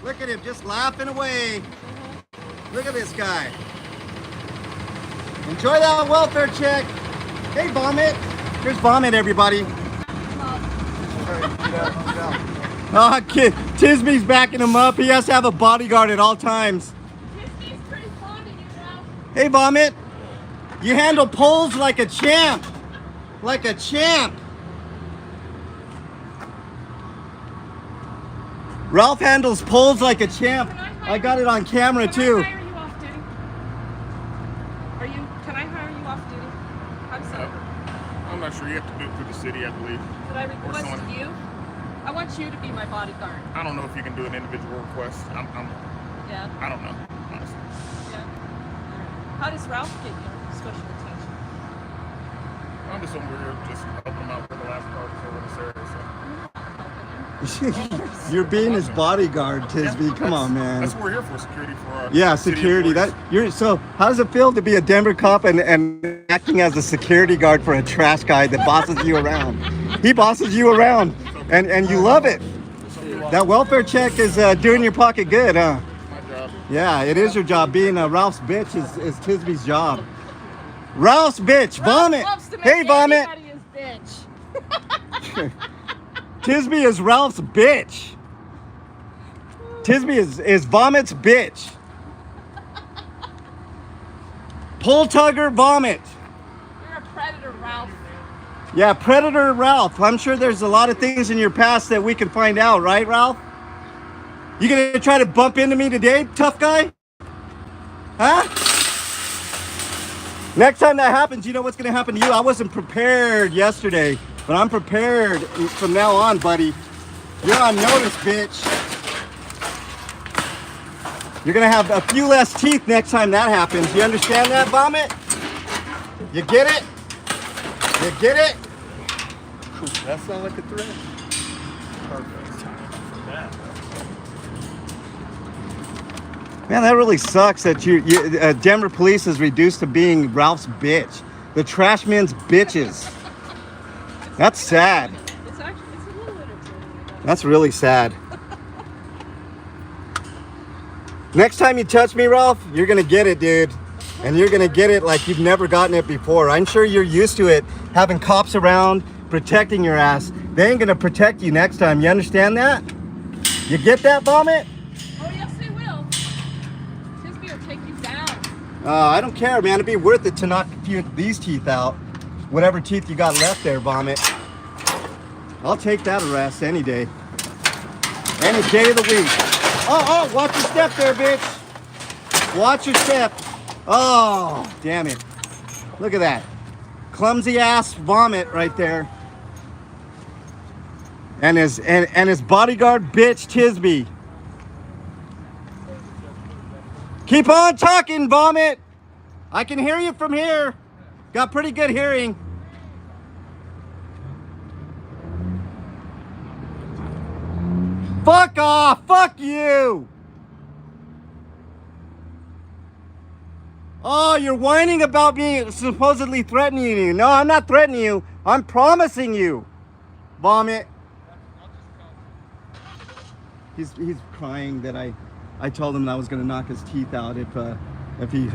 Look at him just laughing away. Look at this guy. Enjoy that welfare check. Hey, Vomit. Here's Vomit, everybody. Oh, kid. Tisby's backing him up. He has to have a bodyguard at all times. He's pretty fond of you, Ralph. Hey, Vomit. You handle poles like a champ. Like a champ. Ralph handles poles like a champ. I got it on camera too. Can I hire you off duty? Can I hire you off duty? I'm sorry. I'm not sure. You have to do it through the city, I believe. Did I request someone- you? I want you to be my bodyguard. I don't know if you can do an individual request. Yeah. I don't know, honestly. Yeah. How does Ralph get your special attention? I'm just over here just helping him out with the last part over this area. So. You're being his bodyguard, Tisby. Yeah, Come on, man. That's what we're here for, security for our Yeah, city security. employees. So how does it feel to be a Denver cop and acting as a security guard for a trash guy that bosses you around? He bosses you around, and you love it. That welfare check is doing your pocket good, huh? My job. Yeah, it is your job. Being a Ralph's bitch is Tisby's job. Ralph's bitch, Vomit. Ralph loves to make Hey, Vomit. anybody his bitch. Tisby is Ralph's bitch. Tisby is Vomit's bitch. Pull tugger, Vomit. You're a predator, Ralph. Yeah, Predator Ralph. I'm sure there's a lot of things in your past that we can find out, right, Ralph? You gonna try to bump into me today, tough guy? Huh? Next time that happens, you know what's gonna happen to you? I wasn't prepared yesterday, but I'm prepared from now on, buddy. You're on notice, bitch. You're gonna have a few less teeth next time that happens. You understand that, Vomit? You get it? You get it? That's not like a threat. Man, that really sucks that Denver police is reduced to being Ralph's bitch. The trash man's bitches. That's sad. It's a little entertaining. That's really sad. Next time you touch me, Ralph, you're gonna get it, dude. And you're gonna get it like you've never gotten it before. I'm sure you're used to it, having cops around, protecting your ass. They ain't gonna protect you next time. You understand that? You get that, Vomit? Oh, yes, they will. Tisby will I don't care, man. It'd be worth it to knock a few of these teeth out. Whatever teeth you got left there, Vomit. I'll take that arrest any day. Any day of the week. Oh, watch your step there, bitch. Watch your step. Oh, damn it. Look at that. Clumsy ass Vomit right there. And his bodyguard bitch Tisby. Keep on talking, Vomit. I can hear you from here. Got pretty good hearing. Fuck off. Fuck you. Oh, you're whining about me supposedly threatening you. No, I'm not threatening you. I'm promising you. Vomit. He's crying that I told him that I was going to knock his teeth out if he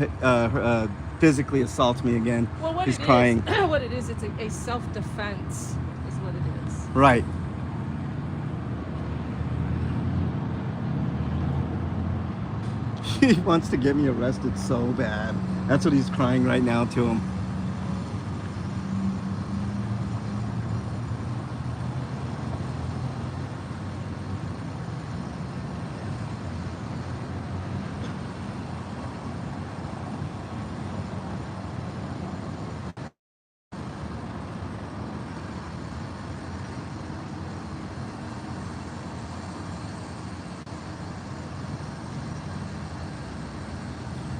physically assaults me again. Well, what he's it crying. Is, what it is, it's a self-defense is what it is. Right. He wants to get me arrested so bad. That's what he's crying right now to him.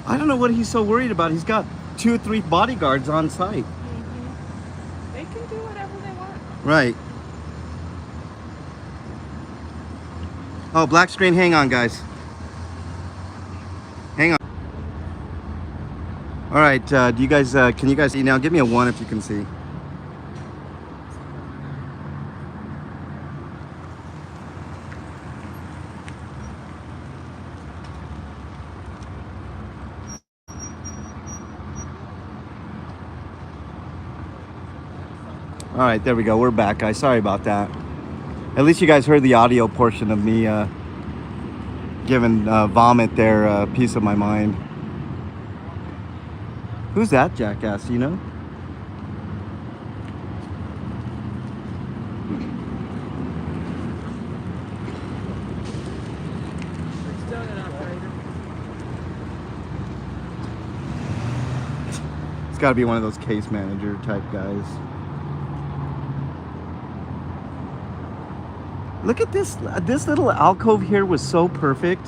I don't know what he's so worried about. He's got 2 or 3 bodyguards on site. Mm-hmm. They can do whatever they want. Right. Oh, black screen. Hang on, guys. Hang on. All right. Do you guys? Can you guys see now? Give me a 1 if you can see. All right, there we go. We're back, guys. Sorry about that. At least you guys heard the audio portion of me giving Vomit their piece of my mind. Who's that jackass, you know? It's got to be one of those case manager type guys. Look at this. This little alcove here was so perfect.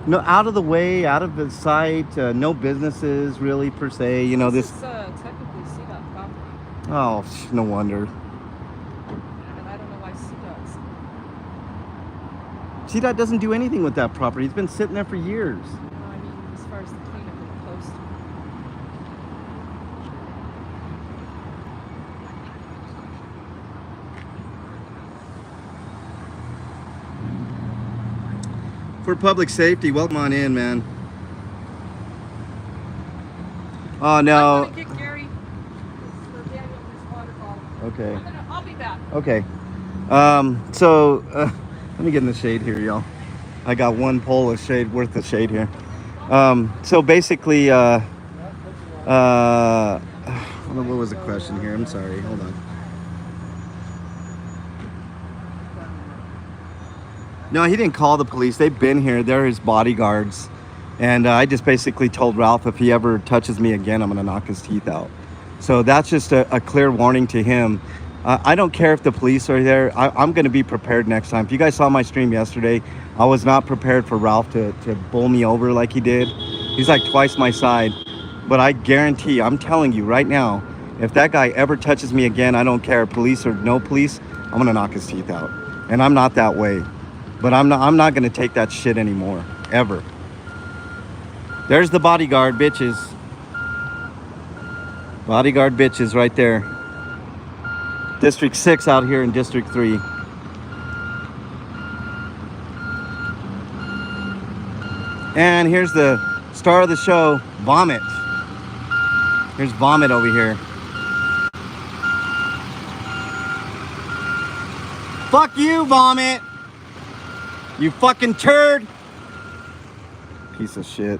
No, out of the way, out of the sight. No businesses really per se. You know this. This is technically CDOT property, Oh, no wonder. and I don't know why CDOT's. CDOT doesn't do anything with that property. It's been sitting there for years. No, I mean as far as the cleanup of the post. For public safety, welcome on in, man. Oh no. I'm gonna get Gary for Daniel his water bottle. Okay. I'll be back. Okay. Let me get in the shade here, y'all. I got 1 pole of shade worth of shade here. So basically, what was the question here? I'm sorry. Hold on. No, he didn't call the police. They've been here. They're his bodyguards. And I just basically told Ralph if he ever touches me again, I'm going to knock his teeth out. So that's just a clear warning to him. I don't care if the police are there. I'm going to be prepared next time. If you guys saw my stream yesterday, I was not prepared for Ralph to bowl me over like he did. He's like twice my side. But I guarantee, I'm telling you right now, if that guy ever touches me again, I don't care, police or no police, I'm going to knock his teeth out. And I'm not that way. But I'm not going to take that shit anymore, ever. There's the bodyguard bitches. Bodyguard bitches right there. District 6 out here in District 3. And here's the star of the show, Vomit. Here's Vomit over here. Fuck you, Vomit. You fucking turd. Piece of shit.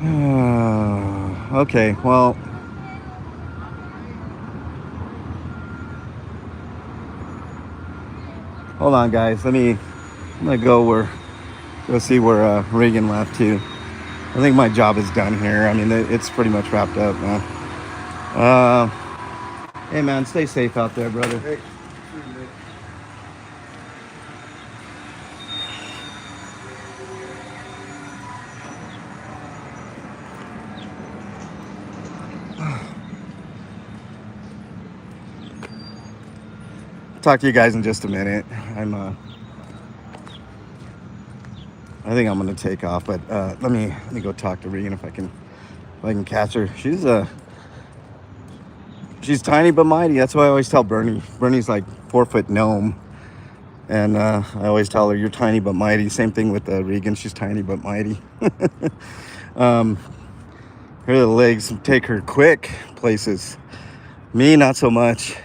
Okay, well, hold on, guys. I'm gonna go see where Reagan left too. I think my job is done here. I mean, it's pretty much wrapped up now. Hey, man, stay safe out there, brother. Hey, Talk to you guys in just a minute. I think I'm gonna take off, but let me go talk to Regan if I can catch her. She's tiny but mighty. That's why I always tell Bernie. Bernie's like 4-foot gnome, and I always tell her, "You're tiny but mighty." Same thing with Regan. She's tiny but mighty. Her little legs take her quick places. Me, not so much.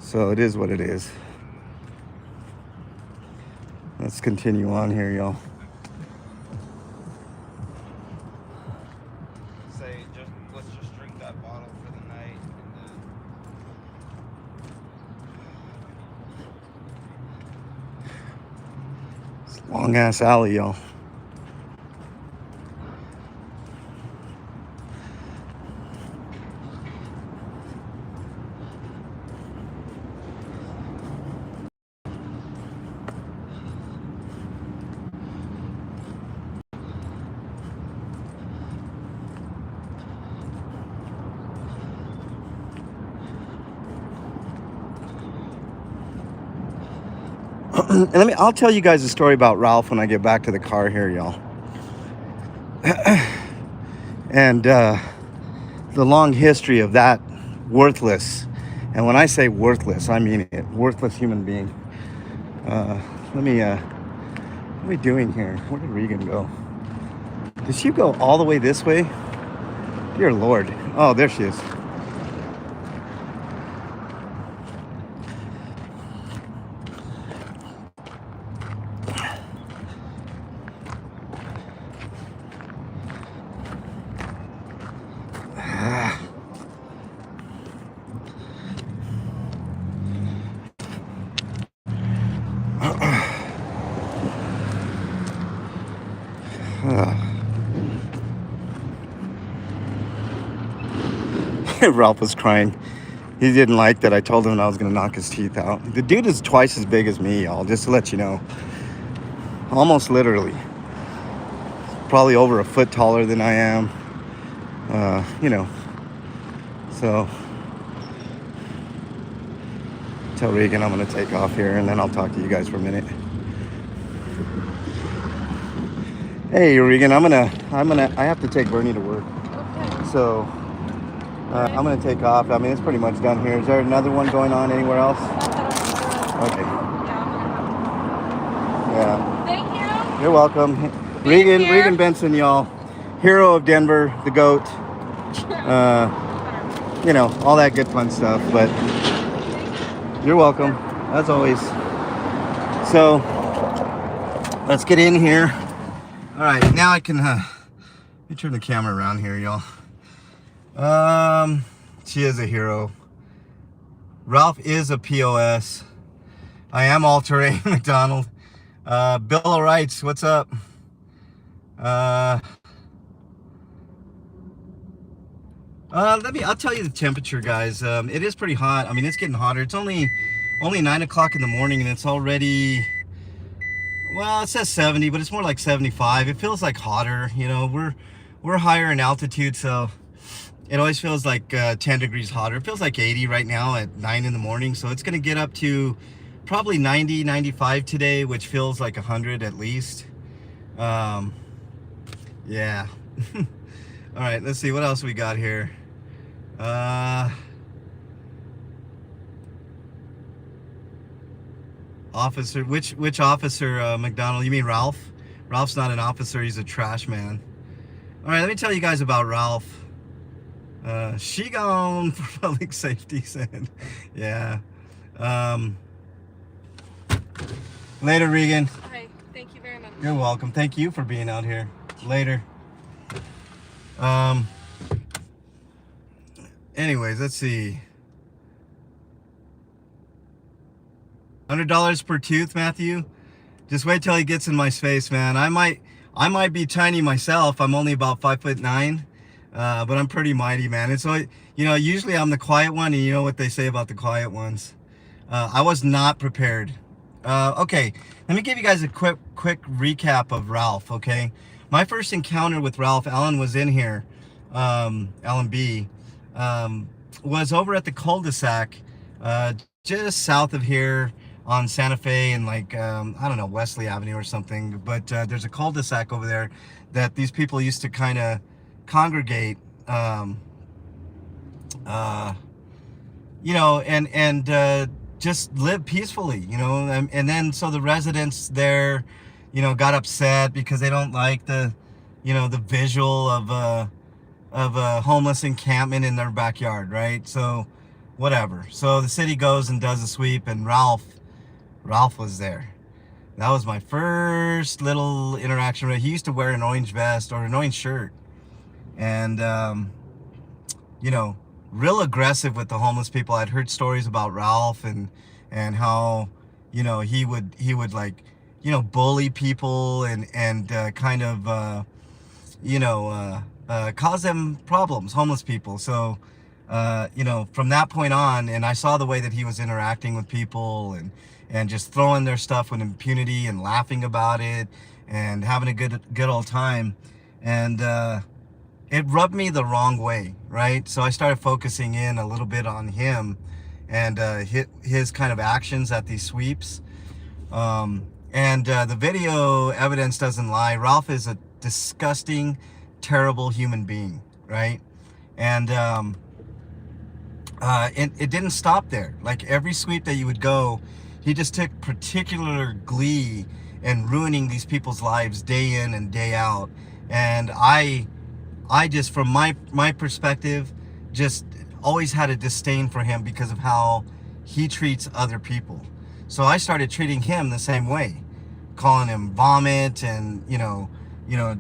So it is what it is. Let's continue on here, y'all. Let's just drink that bottle for the night, and then it's a long ass alley, y'all. And I'll tell you guys a story about Ralph when I get back to the car here, y'all. And the long history of that worthless, and when I say worthless, I mean it, worthless human being. What are we doing here? Where did Regan go? Did she go all the way this way? Dear Lord. Oh, there she is. Ralph was crying. He didn't like that I told him I was going to knock his teeth out. The dude is twice as big as me, y'all, just to let you know. Almost literally. Probably over a foot taller than I am. You know. So, tell Regan I'm going to take off here, and then I'll talk to you guys for a minute. Hey, Regan, I have to take Bernie to work. Okay. So, I'm going to take off. I mean, it's pretty much done here. Is there another one going on anywhere else? Okay. Yeah. Thank you. You're welcome. Regan Benson, y'all. Hero of Denver, the GOAT. You know, all that good fun stuff. But you're welcome, as always. So, let's get in here. All right, now I can, let me turn the camera around here, y'all. She is a hero. Ralph is a POS. I am all-terrain McDonald. Bill O'Reilly's, what's up? I'll tell you the temperature, guys. It is pretty hot. I mean, it's getting hotter. It's only 9 o'clock in the morning, and it's already, well, it says 70, but it's more like 75. It feels like hotter. You know, we're higher in altitude, so it always feels like 10 degrees hotter. It feels like 80 right now at 9 in the morning, so it's going to get up to probably 90, 95 today, which feels like 100 at least. Yeah. All right, let's see what else we got here. Officer, which officer, McDonald? You mean Ralph? Ralph's not an officer, he's a trash man. All right, let me tell you guys about Ralph. She gone for public safety, said. Yeah. Later, Regan. Hi, thank you very much. You're welcome. Thank you for being out here. Later. Anyways, let's see. $100 per tooth, Matthew. Just wait till he gets in my space, man. I might be tiny myself. I'm only about 5'9", but I'm pretty mighty, man. And so, you know, usually I'm the quiet one, and you know what they say about the quiet ones. I was not prepared. Okay, let me give you guys a quick recap of Ralph. Okay, my first encounter with Ralph, Alan was in here. Alan B. Was over at the cul-de-sac, just south of here on Santa Fe and like, I don't know, Wesley Avenue or something. But there's a cul-de-sac over there that these people used to kind of congregate, you know, and just live peacefully, you know. And then so the residents there, you know, got upset because they don't like the, you know, the visual of a homeless encampment in their backyard, right? So whatever. So the city goes and does a sweep, and Ralph was there. That was my first little interaction with him. He used to wear an orange vest or an orange shirt, and you know, real aggressive with the homeless people. I'd heard stories about Ralph and how, you know, he would like, you know, bully people and kind of you know, cause them problems, homeless people. So you know, from that point on, and I saw the way that he was interacting with people and just throwing their stuff with impunity and laughing about it and having a good old time. And it rubbed me the wrong way, right? So I started focusing in a little bit on him and his kind of actions at these sweeps. And the video evidence doesn't lie. Ralph is a disgusting, terrible human being, right? And it didn't stop there. Like every sweep that you would go, he just took particular glee in ruining these people's lives day in and day out. And I just, from my perspective, just always had a disdain for him because of how he treats other people. So I started treating him the same way, calling him vomit, and you know,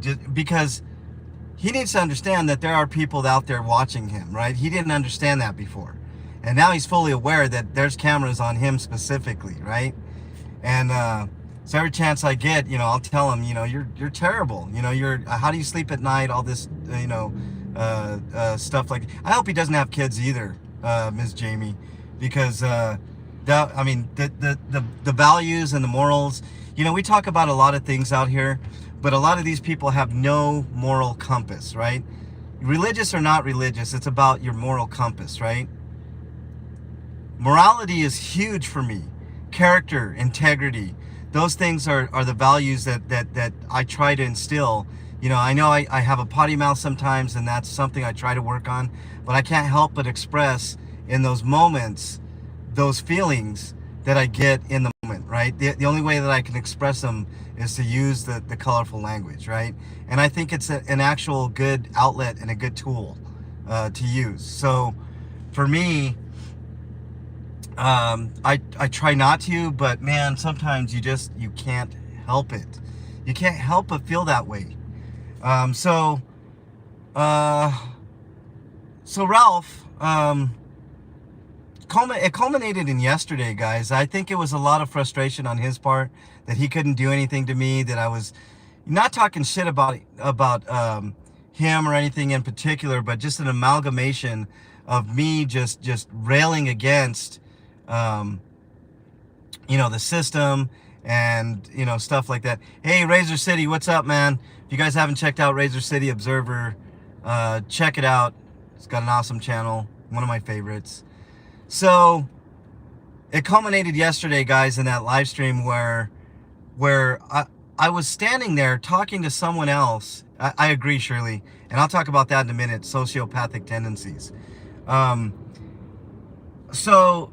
just because he needs to understand that there are people out there watching him, right? He didn't understand that before. And now he's fully aware that there's cameras on him specifically, right? And so every chance I get, you know, I'll tell him, you know, you're terrible. You know, how do you sleep at night? All this, you know, stuff like. I hope he doesn't have kids either, Ms. Jamie, because I mean, the values and the morals. You know, we talk about a lot of things out here, but a lot of these people have no moral compass, right? Religious or not religious, it's about your moral compass, right? Morality is huge for me. Character, integrity, those things are the values that I try to instill. You know I have a potty mouth sometimes, and that's something I try to work on, but I can't help but express in those moments those feelings that I get in the moment, right? The only way that I can express them is to use the colorful language, right? And I think it's an actual good outlet and a good tool to use. So for me, I try not to, but man, sometimes you can't help it. You can't help but feel that way. So Ralph, it culminated in yesterday, guys. I think it was a lot of frustration on his part that he couldn't do anything to me, that I was not talking shit about him or anything in particular, but just an amalgamation of me just railing against you know, the system and, you know, stuff like that. Hey, Razor City, what's up, man? If you guys haven't checked out Razor City Observer, check it out. It's got an awesome channel, one of my favorites. So it culminated yesterday, guys, in that live stream where I was standing there talking to someone else. I agree, Shirley, and I'll talk about that in a minute, sociopathic tendencies. So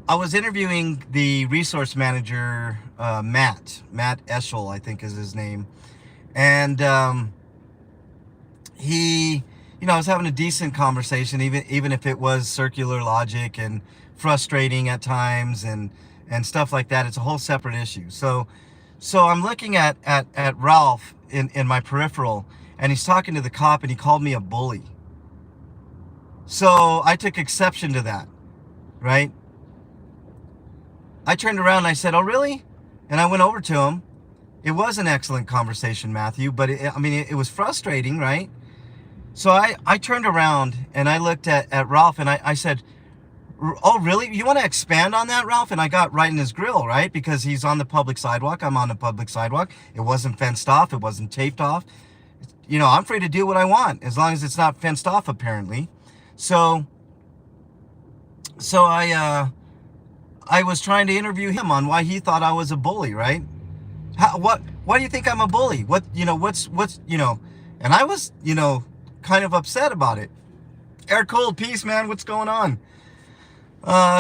I was interviewing the resource manager, Matt Eschel, I think is his name. And he, you know, I was having a decent conversation, even if it was circular logic and frustrating at times and stuff like that. It's a whole separate issue. So So I'm looking at Ralph in my peripheral, and he's talking to the cop, and he called me a bully. So I took exception to that, right? I turned around and I said, "Oh, really?" And I went over to him. It was an excellent conversation, Matthew, but it was frustrating, right? So I turned around and I looked at Ralph, and I said, "Oh, really? You want to expand on that, Ralph?" And I got right in his grill, right? Because he's on the public sidewalk. I'm on the public sidewalk. It wasn't fenced off. It wasn't taped off. You know, I'm free to do what I want as long as it's not fenced off, apparently. So I was trying to interview him on why he thought I was a bully, right? Why do you think I'm a bully? What's, and I was, kind of upset about it. Air cold, peace, man. What's going on?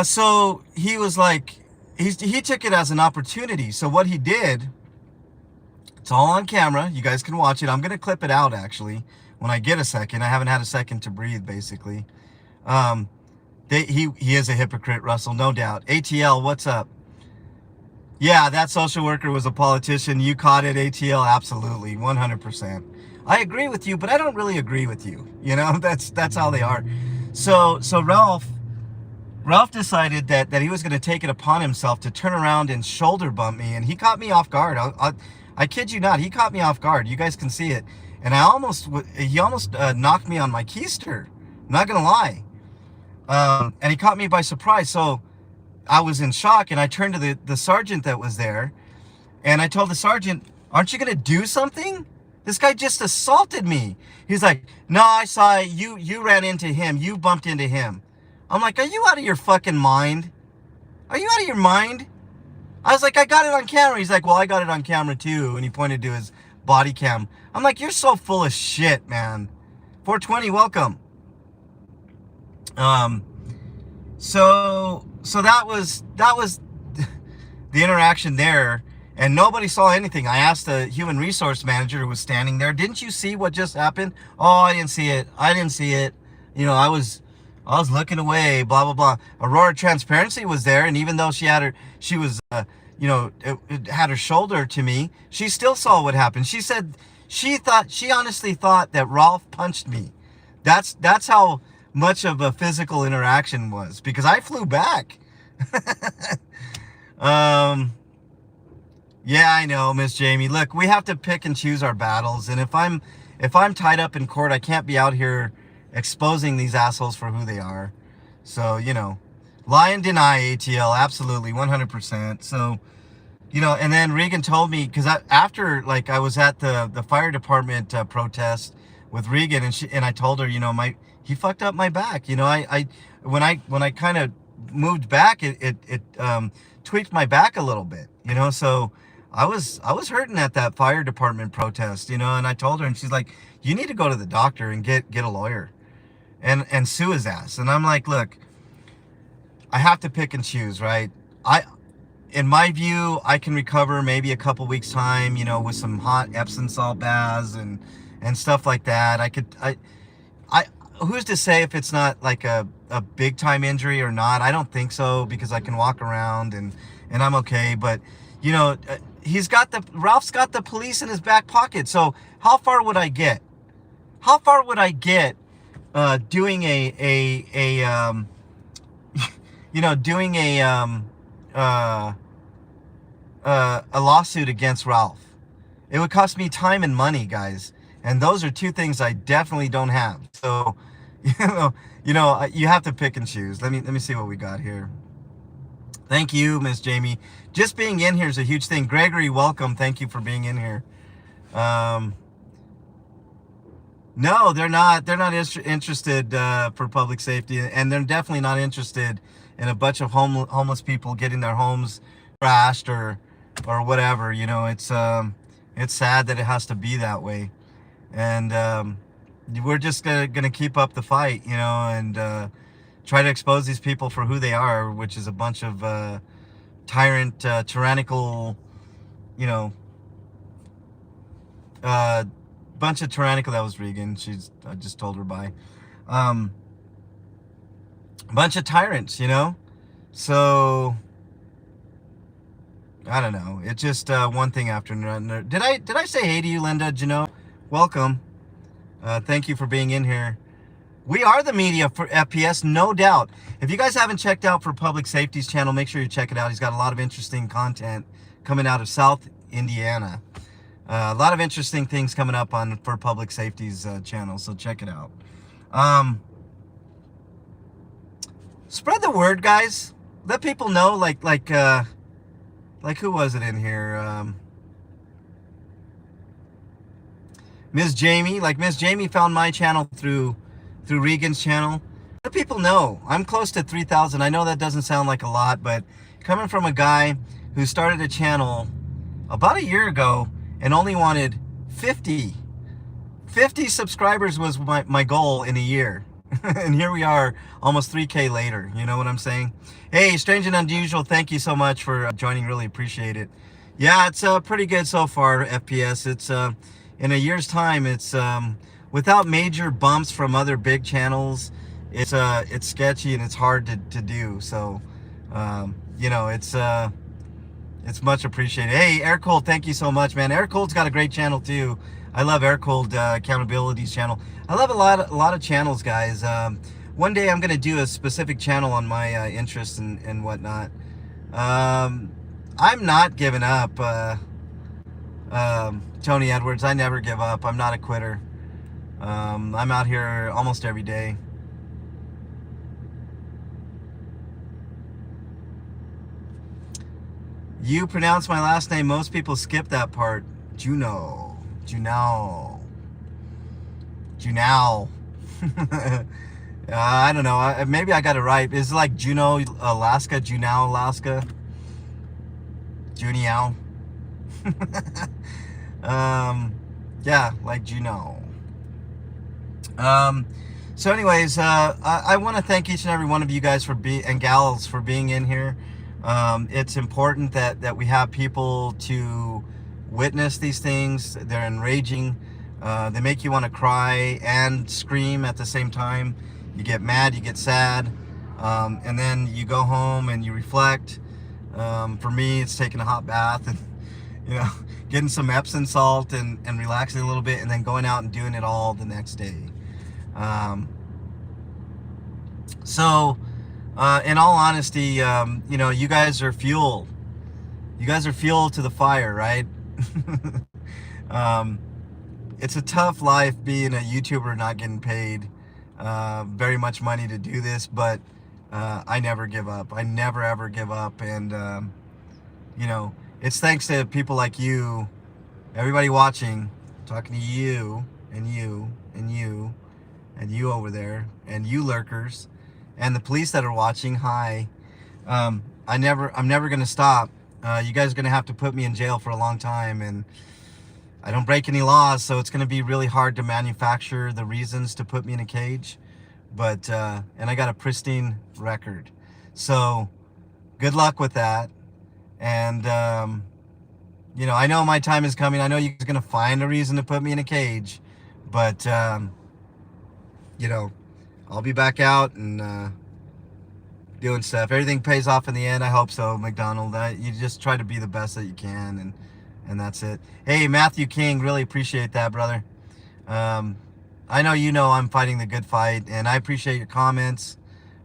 So he was like, he took it as an opportunity. So what he did, it's all on camera. You guys can watch it. I'm going to clip it out, actually, when I get a second. I haven't had a second to breathe, basically. He is a hypocrite, Russell, no doubt. ATL, what's up? Yeah, that social worker was a politician. You caught it, ATL. Absolutely, 100%. I agree with you, but I don't really agree with you. You know, that's how they are. So Ralph decided that he was going to take it upon himself to turn around and shoulder bump me, and he caught me off guard. I kid you not, he caught me off guard. You guys can see it, and he almost knocked me on my keister. I'm not gonna lie. And he caught me by surprise. So I was in shock, and I turned to the sergeant that was there, and I told the sergeant, "Aren't you gonna do something? This guy just assaulted me." He's like, "No, I saw you ran into him. You bumped into him." I'm like, "Are you out of your fucking mind? Are you out of your mind?" I was like, "I got it on camera." He's like, "Well, I got it on camera too." And he pointed to his body cam. I'm like, "You're so full of shit, man." 420, welcome. So that was the interaction there, and nobody saw anything. I asked the human resource manager who was standing there, "Didn't you see what just happened?" "Oh, I didn't see it. You know, I was looking away, blah, blah, blah." Aurora Transparency was there, and even though it had her shoulder to me, she still saw what happened. She said she honestly thought that Ralph punched me. That's how much of a physical interaction was, because I flew back. Yeah, I know, Miss Jamie. Look, we have to pick and choose our battles, and if I'm tied up in court, I can't be out here exposing these assholes for who they are. So, lie and deny, ATL, absolutely, 100%. So, and then Regan told me, because after I was at the fire department protest with Regan, and I told her, he fucked up my back. When I kind of moved back, it tweaked my back a little bit. So I was hurting at that fire department protest. And I told her, and she's like, "You need to go to the doctor and get a lawyer and sue his ass." And I'm like, "Look, I have to pick and choose, right? In my view, I can recover maybe a couple weeks time, with some hot Epsom salt baths and stuff like that. Who's to say if it's not like a big time injury or not? I don't think so, because I can walk around and I'm okay. But Ralph's got the police in his back pocket. So how far would I get? How far would I get doing a lawsuit against Ralph? It would cost me time and money, guys. And those are two things I definitely don't have. So, you have to pick and choose. Let me see what we got here. Thank you, Miss Jamie. Just being in here is a huge thing. Gregory, welcome. Thank you for being in here. No, they're not interested for public safety, and they're definitely not interested in a bunch of homeless people getting their homes trashed or whatever. It's sad that it has to be that way. And we're just gonna keep up the fight, and try to expose these people for who they are, which is a bunch of tyrannical, bunch of tyrannical. That was Regan. I just told her bye. Bunch of tyrants, So I don't know. It's just one thing after another. Did I say hey to you, Linda? Janot? Welcome. Thank you for being in here. We are the media for FPS, no doubt. If you guys haven't checked out for Public Safety's channel, make sure you check it out. He's got a lot of interesting content coming out of South Indiana. A lot of interesting things coming up on for Public Safety's channel, so check it out. Spread the word, guys. Let people know, like who was it in here? Ms. Jamie. Like Ms. Jamie found my channel through Regan's channel. Let people know. I'm close to 3,000. I know that doesn't sound like a lot, but coming from a guy who started a channel about a year ago and only wanted 50 subscribers was my goal in a year. And here we are almost 3K later. You know what I'm saying? Hey, Strange and Unusual, thank you so much for joining. Really appreciate it. Yeah, it's pretty good so far, FPS. It's in a year's time, it's without major bumps from other big channels, it's sketchy and it's hard to do. So you know, it's much appreciated. Hey, Air Cold, thank you so much, man. Air Cold's got a great channel too. I love Air Cold Accountability's channel. I love a lot of channels, guys. One day I'm gonna do a specific channel on my interests and whatnot. I'm not giving up, Tony Edwards. I never give up. I'm not a quitter. I'm out here almost every day. You pronounce my last name. Most people skip that part. Juno. I don't know. Maybe I got it right. Is it like Juneau, Alaska? Juneau, Alaska? Juneau. Yeah, like Juneau. So anyways, I want to thank each and every one of you guys and gals for being in here. It's important that we have people to witness these things. They're enraging. They make you want to cry and scream at the same time. You get mad, you get sad, and then you go home and you reflect. For me, it's taking a hot bath and, you know, getting some Epsom salt and relaxing a little bit, and then going out and doing it all the next day. So in all honesty, you know, you guys are fuel. You guys are fuel to the fire, right? It's a tough life being a YouTuber, not getting paid very much money to do this, but I never give up. I never ever give up. And you know, it's thanks to people like you, everybody watching, talking to you and you and you and you over there and you lurkers and the police that are watching. Hi. I'm never gonna stop. You guys are gonna have to put me in jail for a long time, and I don't break any laws, so it's gonna be really hard to manufacture the reasons to put me in a cage. But and I got a pristine record, so good luck with that. And you know, I know my time is coming. I know you're gonna find a reason to put me in a cage, but you know, I'll be back out and doing stuff. Everything pays off in the end. I hope so, McDonald. You just try to be the best that you can, and that's it. Hey, Matthew King, really appreciate that, brother. I know you know I'm fighting the good fight, and I appreciate your comments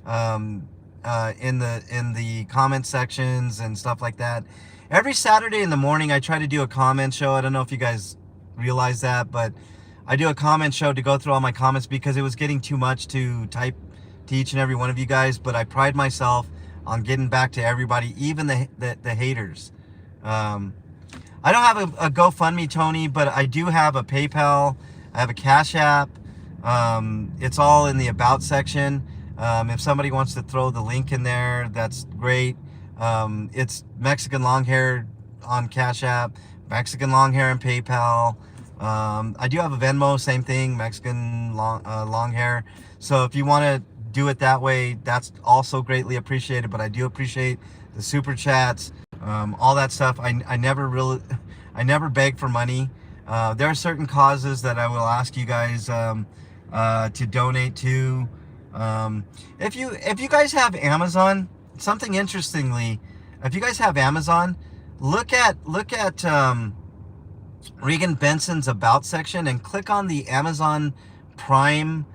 in the comment sections and stuff like that. Every Saturday in the morning, I try to do a comment show. I don't know if you guys realize that, but I do a comment show to go through all my comments because it was getting too much to type to each and every one of you guys. But I pride myself on getting back to everybody, even the haters. I don't have a GoFundMe, Tony, but I do have a PayPal. I have a Cash App. It's all in the About section. If somebody wants to throw the link in there, that's great. It's Mexican Long Hair on Cash App, Mexican Long Hair and PayPal. I do have a Venmo, same thing, Mexican long Hair. So if you want to do it that way, that's also greatly appreciated. But I do appreciate the super chats, all that stuff. I never beg for money. There are certain causes that I will ask you guys to donate to. If you guys have Amazon, something interestingly, if you guys have Amazon, look at Regan Benson's About section and click on the Amazon Prime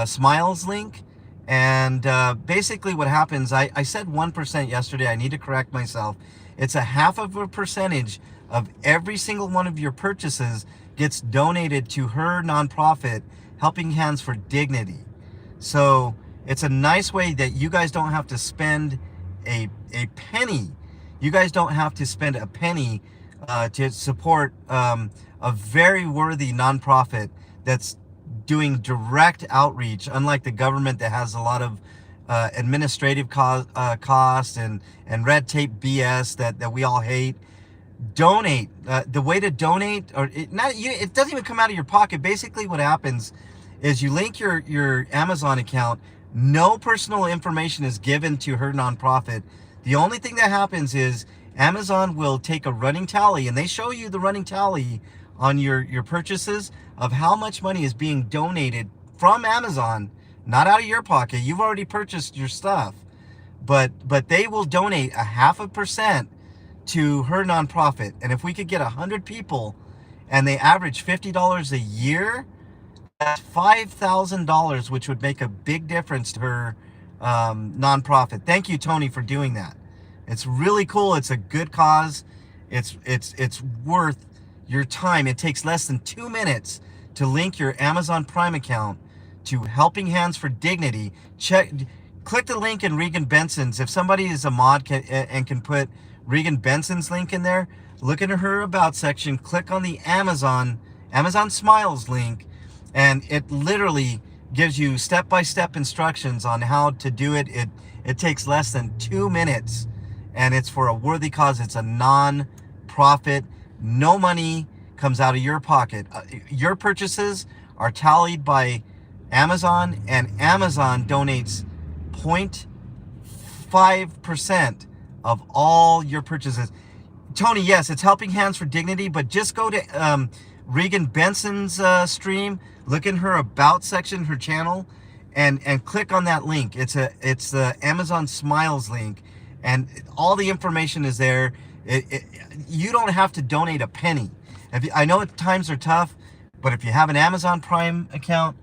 Smiles link. And basically what happens, I said 1% yesterday. I need to correct myself. It's 0.5% of every single one of your purchases gets donated to her nonprofit, Helping Hands for Dignity. So it's a nice way that you guys don't have to spend a penny. You guys don't have to spend a penny to support a very worthy nonprofit that's doing direct outreach, unlike the government that has a lot of administrative cost and red tape BS that we all hate. Donate. The way to donate, or it doesn't even come out of your pocket. Basically what happens is you link your Amazon account. No personal information is given to her nonprofit. The only thing that happens is Amazon will take a running tally, and they show you the running tally on your purchases of how much money is being donated from Amazon, not out of your pocket. You've already purchased your stuff, but they will donate 0.5% to her nonprofit. And if we could get 100 people and they average $50 a year, that's $5,000, which would make a big difference to her nonprofit. Thank you, Tony, for doing that. It's really cool. It's a good cause. It's worth your time. It takes less than 2 minutes to link your Amazon Prime account to Helping Hands for Dignity. Click the link in Regan Benson's. If somebody is a mod and can put Regan Benson's link in there, look into her About section, click on the Amazon Smiles link, and it literally gives you step-by-step instructions on how to do it. It takes less than 2 minutes, and it's for a worthy cause. It's a non-profit. No money comes out of your pocket. Your purchases are tallied by Amazon, and Amazon donates 0.5% of all your purchases. Tony, yes, it's Helping Hands for Dignity, but just go to Regan Benson's stream, look in her About section, her channel, and click on that link. It's the Amazon Smiles link, and all the information is there. You don't have to donate a penny. I know times are tough, but if you have an Amazon Prime account,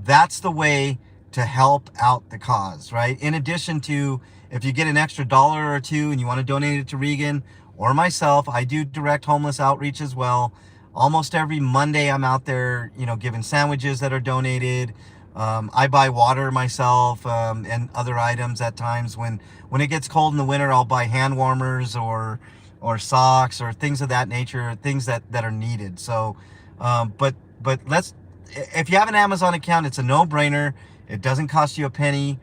that's the way to help out the cause, right? In addition to, if you get an extra $1 or $2 and you want to donate it to Regan or myself, I do direct homeless outreach as well. Almost every Monday I'm out there, giving sandwiches that are donated. I buy water myself and other items at times. When it gets cold in the winter, I'll buy hand warmers or socks or things of that nature, things that are needed. So, but if you have an Amazon account, it's a no-brainer. It doesn't cost you a penny,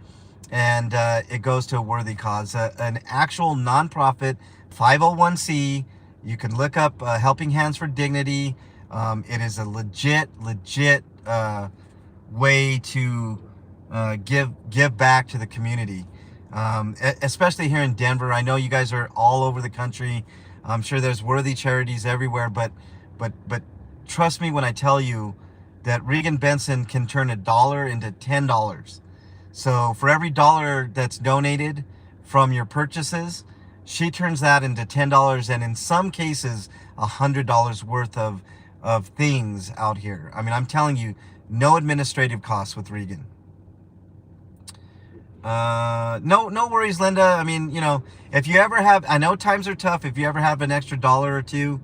and it goes to a worthy cause. An actual nonprofit 501c. You can look up Helping Hands for Dignity. It is a legit way to give back to the community, especially here in Denver. I know you guys are all over the country. I'm sure there's worthy charities everywhere, but trust me when I tell you that Regan Benson can turn $1 into $10. So for every $1 that's donated from your purchases, she turns that into $10, and in some cases $100 worth of things out here. I mean, I'm telling you, no administrative costs with Regan. No worries, Linda. I mean, if you ever have, I know times are tough. If you ever have an extra $1 or $2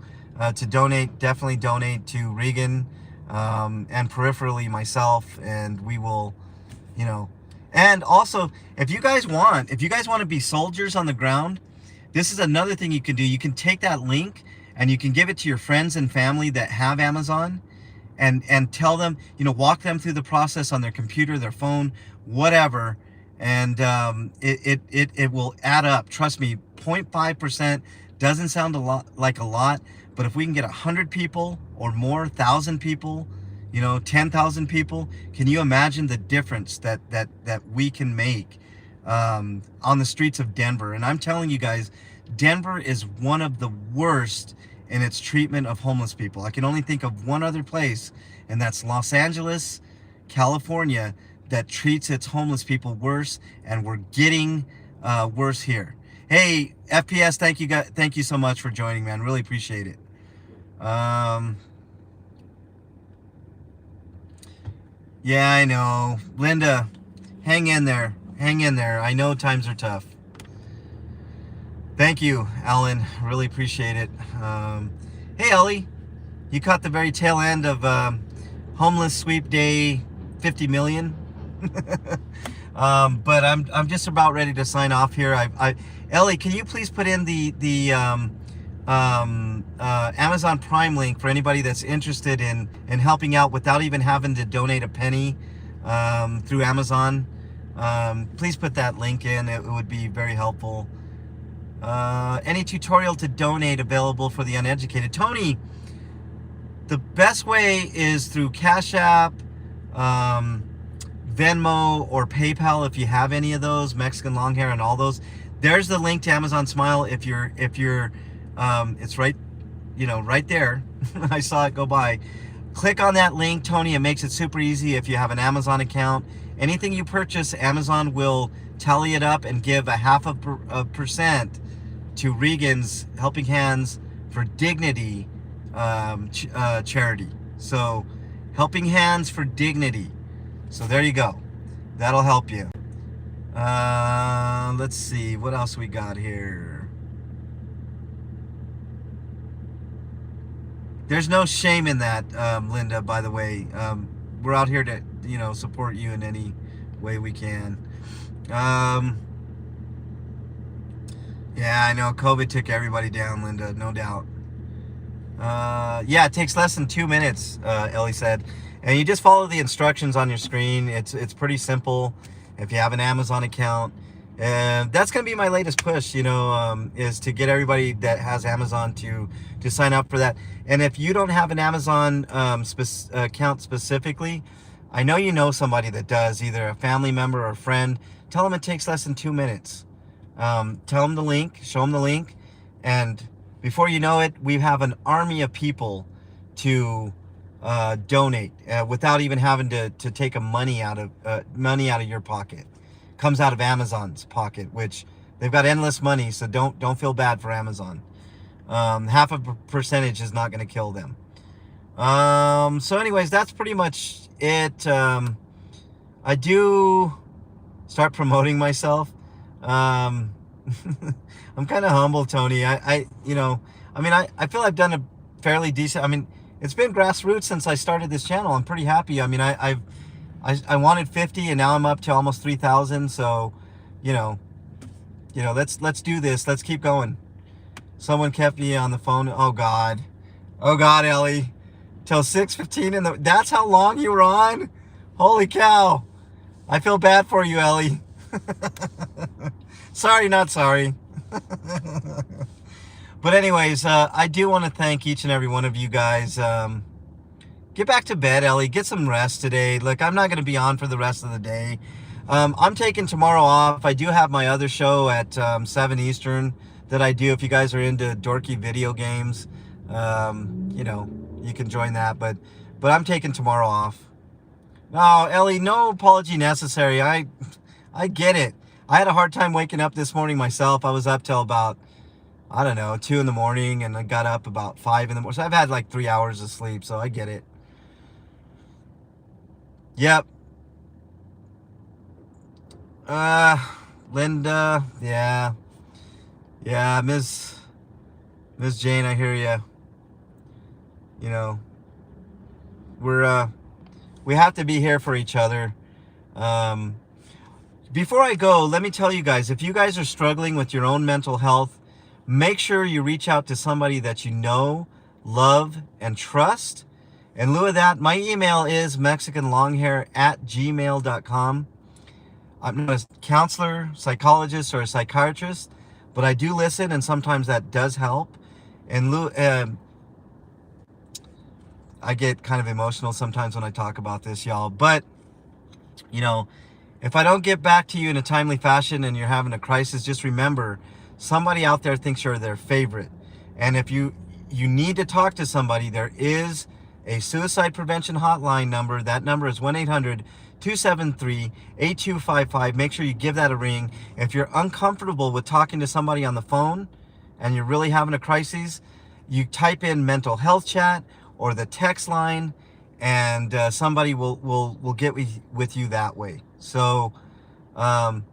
to donate, definitely donate to Regan, and peripherally myself, and we will, and also if you guys want to be soldiers on the ground, this is another thing you can do. You can take that link and you can give it to your friends and family that have Amazon, and tell them, walk them through the process on their computer, their phone, whatever. And it will add up. Trust me, 0.5% doesn't sound like a lot, but if we can get 100 people or more, 1,000 people, 10,000 people, can you imagine the difference that we can make on the streets of Denver? And I'm telling you guys, Denver is one of the worst in its treatment of homeless people. I can only think of one other place, and that's Los Angeles, California, that treats its homeless people worse, and we're getting worse here. Hey, FPS, thank you guys. Thank you so much for joining, man. Really appreciate it. Yeah, I know. Linda, hang in there. Hang in there. I know times are tough. Thank you, Alan. Really appreciate it. Hey, Ellie. You caught the very tail end of Homeless Sweep Day 50 million. But I'm just about ready to sign off here. Ellie, can you please put in the Amazon Prime link for anybody that's interested in helping out without even having to donate a penny through Amazon? Please put that link in. It would be very helpful. Any tutorial to donate available for the uneducated? Tony, the best way is through Cash App, Venmo, or PayPal if you have any of those, Mexican long hair and all those. There's the link to Amazon Smile if you're it's right, right there. I saw it go by. Click on that link, Tony. It makes it super easy if you have an Amazon account. Anything you purchase, Amazon will tally it up and give 0.5% to Regan's Helping Hands for Dignity charity. So, Helping Hands for Dignity. So there you go. That'll help you. Let's see what else we got here. There's no shame in that, Linda, by the way. We're out here to, support you in any way we can. Yeah, I know COVID took everybody down, Linda, no doubt. Yeah, it takes less than 2 minutes, Ellie said. And you just follow the instructions on your screen. It's pretty simple if you have an Amazon account. And that's going to be my latest push, is to get everybody that has Amazon to sign up for that. And if you don't have an Amazon account specifically, I know you know somebody that does, either a family member or a friend. Tell them it takes less than 2 minutes. Tell them the link, show them the link, and before you know it, we have an army of people to donate without even having to take money out of your pocket. Comes out of Amazon's pocket, which they've got endless money, so don't feel bad for Amazon. 0.5% is not going to kill them. So anyways, that's pretty much it. I do start promoting myself. I'm kind of humble, Tony. I feel I've done a fairly decent. It's been grassroots since I started this channel. I'm pretty happy. I wanted 50 and now I'm up to almost 3,000. So, let's do this. Let's keep going. Someone kept me on the phone. Oh God, Ellie, till 6:15 that's how long you were on? Holy cow. I feel bad for you, Ellie. Sorry, not sorry. But anyways, I do want to thank each and every one of you guys. Get back to bed, Ellie. Get some rest today. Look, I'm not going to be on for the rest of the day. I'm taking tomorrow off. I do have my other show at 7 Eastern that I do. If you guys are into dorky video games, you can join that. But I'm taking tomorrow off. No, Ellie, no apology necessary. I get it. I had a hard time waking up this morning myself. I was up till about, 2 in the morning, and I got up about 5 in the morning. So I've had like 3 hours of sleep, so I get it. Yep. Linda, yeah. Yeah, Ms. Jane, I hear you. We have to be here for each other. Before I go, let me tell you guys, if you guys are struggling with your own mental health, make sure you reach out to somebody that you know, love, and trust. In lieu of that, my email is mexicanlonghair@gmail.com. I'm not a counselor, psychologist, or a psychiatrist, but I do listen, and sometimes that does help. I get kind of emotional sometimes when I talk about this, y'all. But, if I don't get back to you in a timely fashion and you're having a crisis, just remember, somebody out there thinks you're their favorite. And if you need to talk to somebody, there is a suicide prevention hotline number. That number is 1-800-273-8255. Make sure you give that a ring. If you're uncomfortable with talking to somebody on the phone and you're really having a crisis, you type in mental health chat or the text line, and somebody will get with you that way. So, but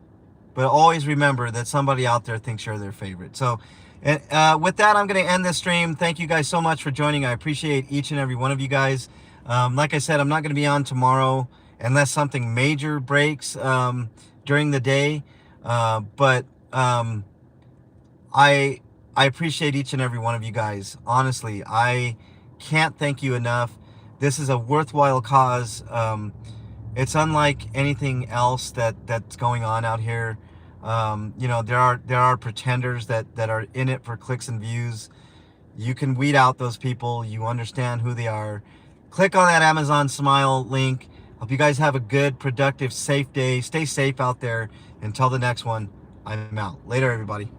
always remember that somebody out there thinks you're their favorite. So, and with that, I'm going to end this stream. Thank you guys so much for joining. I appreciate each and every one of you guys. Like I said, I'm not going to be on tomorrow unless something major breaks during the day. But I appreciate each and every one of you guys. Honestly, I can't thank you enough. This is a worthwhile cause. It's unlike anything else that's going on out here. You know, there are pretenders that are in it for clicks and views. You can weed out those people. You understand who they are. Click on that Amazon Smile link. Hope you guys have a good, productive, safe day. Stay safe out there. Until the next one, I'm out. Later, everybody.